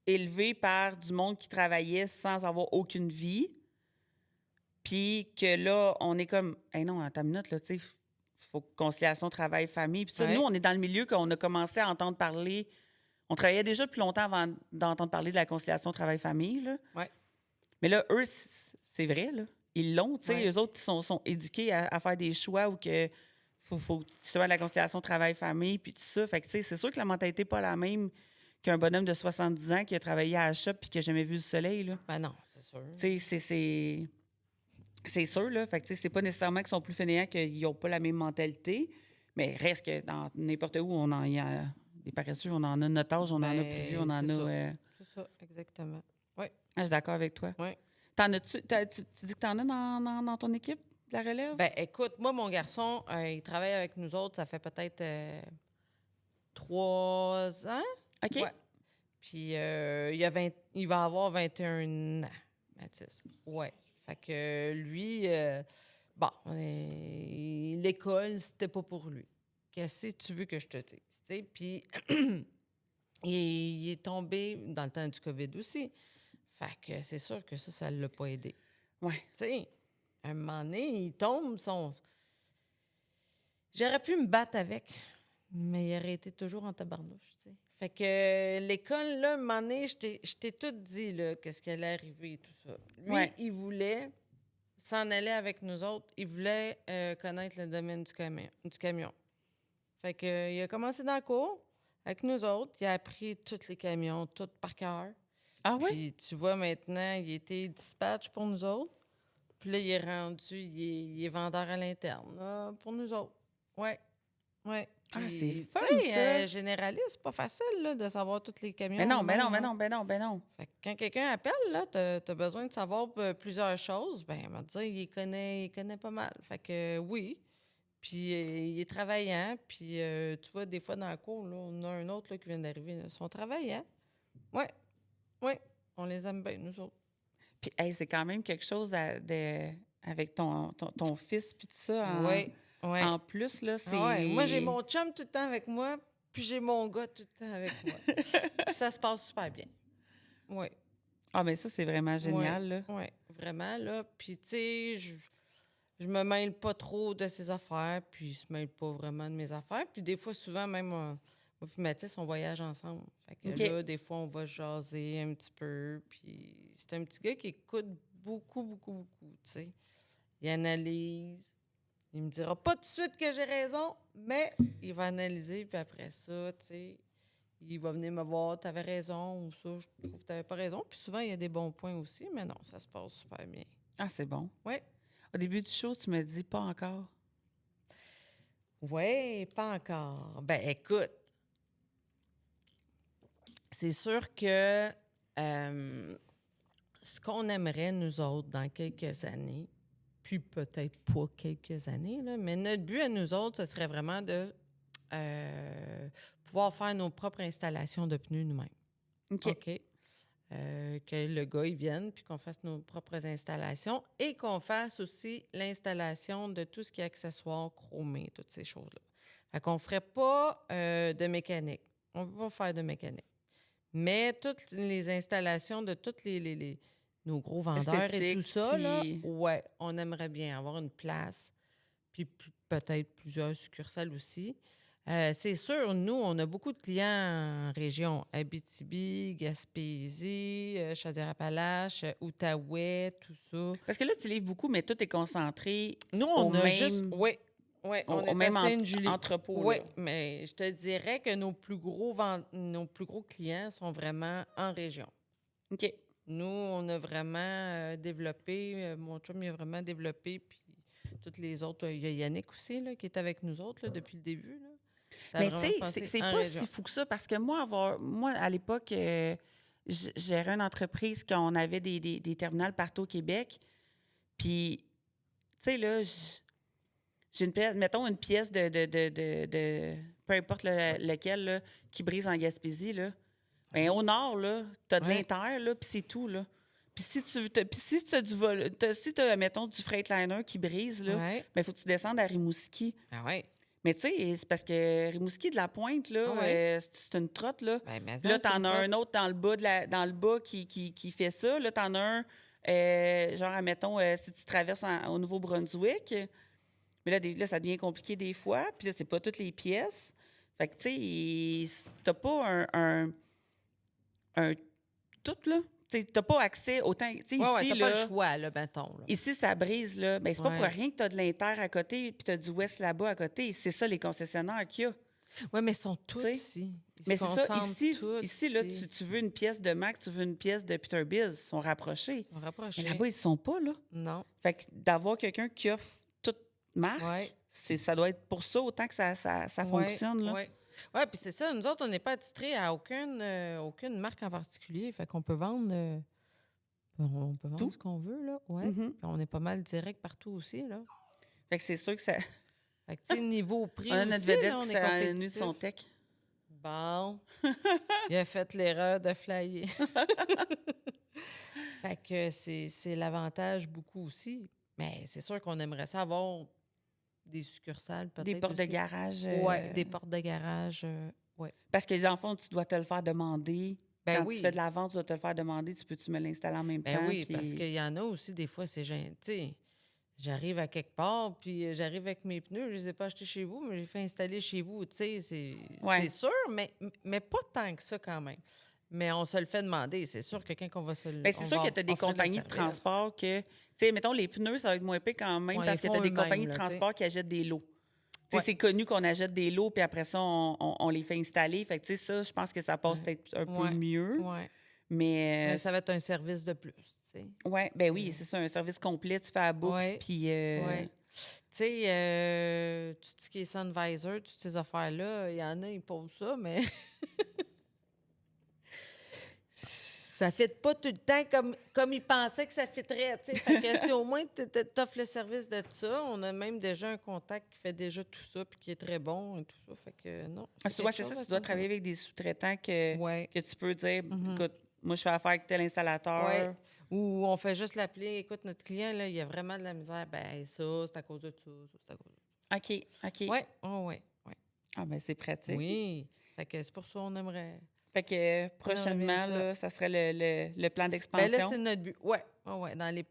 A: élevés par du monde qui travaillait sans avoir aucune vie, puis que là, on est comme, hey non, attends une minute, là, tu sais, faut conciliation travail-famille. Puis ça,
B: Ouais.
A: nous, on est dans le milieu qu'on a commencé à entendre parler. On travaillait déjà depuis longtemps avant d'entendre parler de la conciliation travail-famille, là.
B: Ouais.
A: Mais là, eux, c'est vrai, là. Ils l'ont, tu sais.
B: Ouais.
A: Eux autres, ils sont éduqués à faire des choix où que faut justement la conciliation travail-famille, puis tout ça. Fait que, tu sais, c'est sûr que la mentalité n'est pas la même qu'un bonhomme de 70 ans qui a travaillé à la shop puis qui n'a jamais vu le soleil, là.
B: Ben non, c'est sûr.
A: Tu sais, c'est sûr, là. Fait que, tu sais, c'est pas nécessairement qu'ils sont plus fainéants, qu'ils n'ont pas la même mentalité, mais reste que dans n'importe où, il y a des paresseux, on en a notre âge, on en a
B: Ben,
A: plus vieux, on en
B: c'est
A: a...
B: ça. C'est ça, exactement. Oui.
A: Je suis d'accord avec toi.
B: Oui.
A: T'en as-tu... Tu dis que t'en as dans ton équipe, de la relève?
B: Ben, écoute, moi, mon garçon, il travaille avec nous autres, ça fait peut-être 3 ans.
A: OK.
B: Ouais. Puis il va avoir 21 ans, Mathis. Ouais. Fait que lui, bon, l'école, c'était pas pour lui. Qu'est-ce que tu veux que je te dise? T'sais? Puis il est tombé dans le temps du COVID aussi. Fait que c'est sûr que ça l'a pas aidé.
A: Ouais.
B: Tu sais, un moment donné, il tombe, J'aurais pu me battre avec, mais il aurait été toujours en tabarnouche, tu sais. Fait que l'école, là, un moment donné, je t'ai tout dit, là, qu'est-ce qui allait arriver et tout ça. Lui,
A: Ouais.
B: il voulait s'en aller avec nous autres. Il voulait connaître le domaine du camion. Fait que, il a commencé dans le cours avec nous autres. Il a appris tous les camions, tout par cœur.
A: Ah oui?
B: Puis, tu vois, maintenant, il était dispatch pour nous autres. Puis là, il est rendu, il est vendeur à l'interne, là, pour nous autres. Ouais, ouais.
A: Ah,
B: Puis,
A: c'est fun,
B: tu sais,
A: ça.
B: Généraliste, c'est pas facile, là, de savoir tous les camions.
A: Ben non,
B: de
A: ben non,
B: même,
A: ben
B: là.
A: non, ben non, ben non.
B: Fait que quand quelqu'un appelle, là, t'as besoin de savoir plusieurs choses, ben, on va te dire, il connaît pas mal. Fait que oui. Puis il est travaillant. Puis tu vois, des fois dans le cours, là, on a un autre là, qui vient d'arriver. Là, ils sont travaillants. Oui, oui. On les aime bien, nous autres.
A: Puis, hey, c'est quand même quelque chose avec ton fils, puis tout ça.
B: Oui, oui.
A: En plus, là, c'est...
B: Ah ouais. Moi, j'ai mon chum tout le temps avec moi, puis j'ai mon gars tout le temps avec moi. Puis ça se passe super bien. Oui.
A: Ah, mais ça, c'est vraiment génial, là.
B: Oui, vraiment, là. Puis, tu sais, je me mêle pas trop de ses affaires, puis il se mêle pas vraiment de mes affaires. Puis des fois, souvent, même, moi puis Mathis, on voyage ensemble. Fait que
A: OK.
B: là, des fois, on va jaser un petit peu. Puis c'est un petit gars qui écoute beaucoup, beaucoup, beaucoup, tu sais. Il analyse. Il me dira pas tout de suite que j'ai raison, mais il va analyser, puis après ça, tu sais, il va venir me voir, t'avais raison, ou ça, je trouve que t'avais pas raison. Puis souvent, il y a des bons points aussi, mais non, ça se passe super bien.
A: Ah, c'est bon.
B: Oui.
A: Au début du show, tu me dis pas encore.
B: Oui, pas encore. Ben, écoute, c'est sûr que ce qu'on aimerait, nous autres, dans quelques années, puis peut-être pas quelques années, là, mais notre but à nous autres, ce serait vraiment de pouvoir faire nos propres installations de pneus nous-mêmes.
A: OK.
B: Que le gars, il vienne, puis qu'on fasse nos propres installations et qu'on fasse aussi l'installation de tout ce qui est accessoires chromés, toutes ces choses-là. Fait qu'on ne ferait pas de mécanique. On ne peut pas faire de mécanique. Mais toutes les installations de tous nos gros vendeurs et tout
A: Esthétique,
B: ça, là,
A: puis-
B: ouais, on aimerait bien avoir une place, puis peut-être plusieurs succursales aussi. C'est sûr, nous, on a beaucoup de clients en région. Abitibi, Gaspésie, Chaudière-Appalaches, Outaouais, tout ça.
A: Parce que là, tu livres beaucoup, mais tout est concentré
B: Nous, on
A: au
B: a
A: même,
B: juste... Oui, on est
A: même
B: à Sainte-Julie.
A: entrepôt.
B: Oui,
A: là.
B: mais je te dirais que nos plus gros clients sont vraiment en région.
A: OK.
B: Nous, on a vraiment développé, mon chum, il a vraiment développé, puis toutes les autres, il y a Yannick aussi, là, qui est avec nous autres là, depuis le début. Là. Ça a
A: Mais tu
B: vraiment
A: sais,
B: passé
A: c'est
B: en
A: pas
B: région.
A: si fou que ça, parce que moi à l'époque, je gérais une entreprise qu'on avait des terminals partout au Québec. Puis, tu sais, là, j'ai une pièce, mettons une pièce de peu importe lequel, là, qui brise en Gaspésie, là. Ben, au nord, là, t'as de
B: Ouais.
A: l'inter, là, puis c'est tout, là. Puis si tu as si t'as, mettons, du Freightliner qui brise, là,
B: Oui.
A: ben, il faut que tu descendes à Rimouski.
B: Ah oui.
A: Mais tu sais, c'est parce que Rimouski de la Pointe, là,
B: Ah ouais.
A: c'est une trotte, là.
B: Ben, mais
A: Puis là,
B: ça, c'est
A: t'en
B: une
A: as
B: trotte.
A: un autre dans le bas, dans le bas qui fait ça. Là, t'en as un, genre, admettons, si tu traverses au Nouveau-Brunswick. Mais là, ça devient compliqué des fois. Puis là, c'est pas toutes les pièces. Fait que, tu sais, t'as pas un tout, là. Tu t'as pas accès autant. Tu sais,
B: Ouais,
A: ici,
B: t'as
A: là,
B: pas le choix, là, mettons. Là.
A: ici, ça brise, là. Ben, c'est pas pour
B: Ouais.
A: rien que tu as de l'Inter à côté puis tu as du West là-bas à côté. C'est ça, les concessionnaires qu'il y a.
B: Oui, mais ils sont tous
A: T'sais,
B: ici. Ils
A: Mais
B: se
A: c'est ça,
B: concentrent
A: ici là, tu veux une pièce de Mac, tu veux une pièce de Peterbilt, ils sont rapprochés.
B: Ils sont rapprochés.
A: Mais là-bas, ils sont pas, là.
B: Non.
A: Fait que d'avoir quelqu'un qui offre toute marque,
B: Ouais.
A: ça doit être pour ça autant que ça fonctionne, là.
B: Oui, ouais, puis c'est ça. Nous autres, on n'est pas attitrés à aucune marque en particulier. Fait qu'on peut vendre... on peut vendre
A: Tout.
B: ce qu'on veut, là. Ouais.
A: Mhm.
B: Puis on est pas mal direct partout aussi, là.
A: Fait que c'est sûr que ça...
B: Fait que, tu sais, niveau prix
A: On a
B: aussi,
A: notre vedette
B: là, on
A: qui
B: est
A: fait nu de
B: compétitif.
A: son tech.
B: Bon. Il a fait l'erreur de flyer. Fait que c'est l'avantage beaucoup aussi. Mais c'est sûr qu'on aimerait ça avoir des succursales, peut-être
A: Des portes de
B: aussi.
A: garage.
B: Oui, des portes de garage. Ouais.
A: Parce que dans le fond, tu dois te le faire demander
B: Ben
A: Quand
B: oui.
A: tu fais de la vente, tu vas te le faire demander, tu peux-tu me l'installer en même
B: Ben
A: temps?
B: oui,
A: Puis-
B: parce qu'il y en a aussi, des fois, c'est gênant. Tu sais, j'arrive à quelque part, puis j'arrive avec mes pneus, je les ai pas achetés chez vous, mais j'ai fait installer chez vous. Tu sais,
A: Ouais.
B: c'est sûr, mais pas tant que ça quand même. Mais on se le fait demander. C'est sûr que quand on va se le
A: Ben, c'est
B: on
A: sûr
B: va
A: que tu as des
B: offrir le
A: compagnies de
B: service.
A: transport que, tu sais, mettons, les pneus, ça va être moins pire quand même
B: Ouais,
A: parce
B: ils
A: que tu as
B: font
A: des
B: eux-mêmes,
A: compagnies de
B: là, tu sais.
A: transport qui achètent des lots. Tu sais,
B: Ouais.
A: c'est connu qu'on achète des lots, puis après ça, on les fait installer. Fait que, tu sais, ça, je pense que ça passe
B: Ouais.
A: peut-être un peu
B: Ouais.
A: mieux.
B: Ouais.
A: Mais,
B: Mais ça va être un service de plus, tu sais.
A: ouais, ben oui, c'est ça, un service complet, tu fais à boucle,
B: Ouais.
A: puis...
B: Ouais. Tu sais, tout ce qui est Sunvisor, toutes ces affaires-là, il y en a, ils posent ça, mais ça ne pas tout le temps comme ils pensaient que ça fitterait, tu sais. Fait que si au moins tu offres le service de tout ça, on a même déjà un contact qui fait déjà tout ça puis qui est très bon et tout ça. Fait que non,
A: Tu vois, c'est ça, tu dois travailler avec des sous-traitants
B: Ouais.
A: que tu peux dire,
B: Mhm.
A: écoute, moi, je fais affaire avec tel installateur.
B: Ouais. Ou on fait juste l'appeler, écoute, notre client, là, il y a vraiment de la misère. Ben ça, c'est à cause de ça, ça, c'est à cause de ça.
A: OK, OK.
B: Oui, oh, oui, oui.
A: Ah, ben c'est pratique.
B: Oui. Fait que c'est pour ça qu'on aimerait.
A: Fait que prochainement,
B: ça.
A: là, ça serait le plan
B: Ben
A: d'expansion.
B: là, c'est notre but. Oui, ouais. Dans les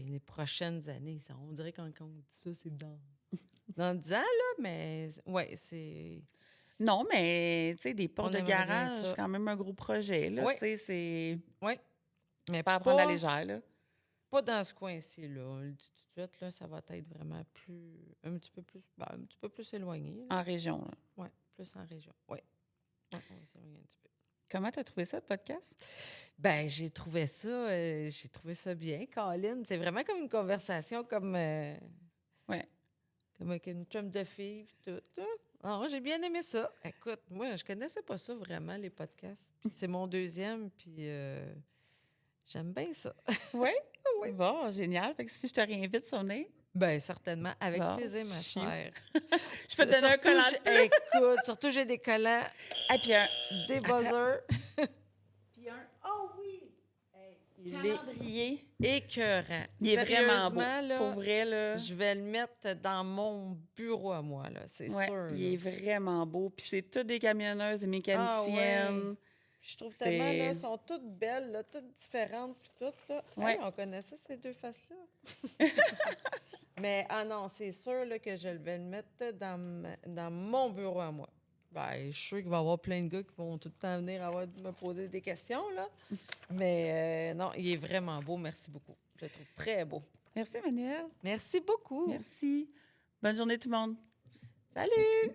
B: les prochaines années, on dirait quand on dit ça, c'est dans 10 ans, là, mais ouais, c'est.
A: Non, mais tu sais, des portes
B: On
A: de
B: aimerait bien
A: garage,
B: ça.
A: c'est quand même un gros projet. Là,
B: Oui.
A: tu sais, c'est
B: Oui. Mais
A: pas à prendre à la légère. Là.
B: pas dans ce coin-ci, là. On le dit tout de suite, là, ça va être vraiment un petit peu plus éloigné.
A: En région. Là.
B: Oui, plus en région. Oui. Ouais, on va s'éloigner un petit peu.
A: Comment tu as trouvé ça, le podcast?
B: Ben, j'ai trouvé ça bien, Colin. C'est vraiment comme une conversation
A: Ouais.
B: comme avec une chum de fille puis tout. Là. Non, j'ai bien aimé ça. Écoute, moi, je connaissais pas ça vraiment, les podcasts. Puis c'est mon deuxième, puis j'aime bien ça.
A: Oui? Oui. Bon, génial. Fait que si je te réinvite sur venir,
B: Ben certainement, avec
A: Bon,
B: plaisir, ma
A: phew.
B: chère.
A: je peux te donner un
B: Surtout,
A: collant de plus.
B: Écoute, surtout j'ai des collants,
A: Ah, puis un...
B: des buzzers.
A: Puis un... Oh oui!
B: Il est
A: Calendrier.
B: écœurant.
A: Il est vraiment beau.
B: Sérieusement, là,
A: Pour vrai, là.
B: je vais le mettre dans mon bureau à moi, là, c'est
A: Ouais,
B: sûr.
A: il est
B: là.
A: vraiment beau. Puis c'est toutes des camionneuses, des mécaniciennes.
B: Puis je trouve tellement, là,
A: C'est-
B: elles sont toutes belles, là, toutes différentes, puis toutes, là.
A: Ouais.
B: Hey, on connaît ça, ces deux faces-là. Mais, non, c'est sûr, là, que je vais le mettre dans mon bureau à moi. Ben, je suis sûr qu'il va y avoir plein de gars qui vont tout le temps venir me poser des questions, là. Mais, non, il est vraiment beau. Merci beaucoup. Je le trouve très beau.
A: Merci, Emmanuel.
B: Merci beaucoup.
A: Merci. Bonne journée, tout le monde.
B: Salut!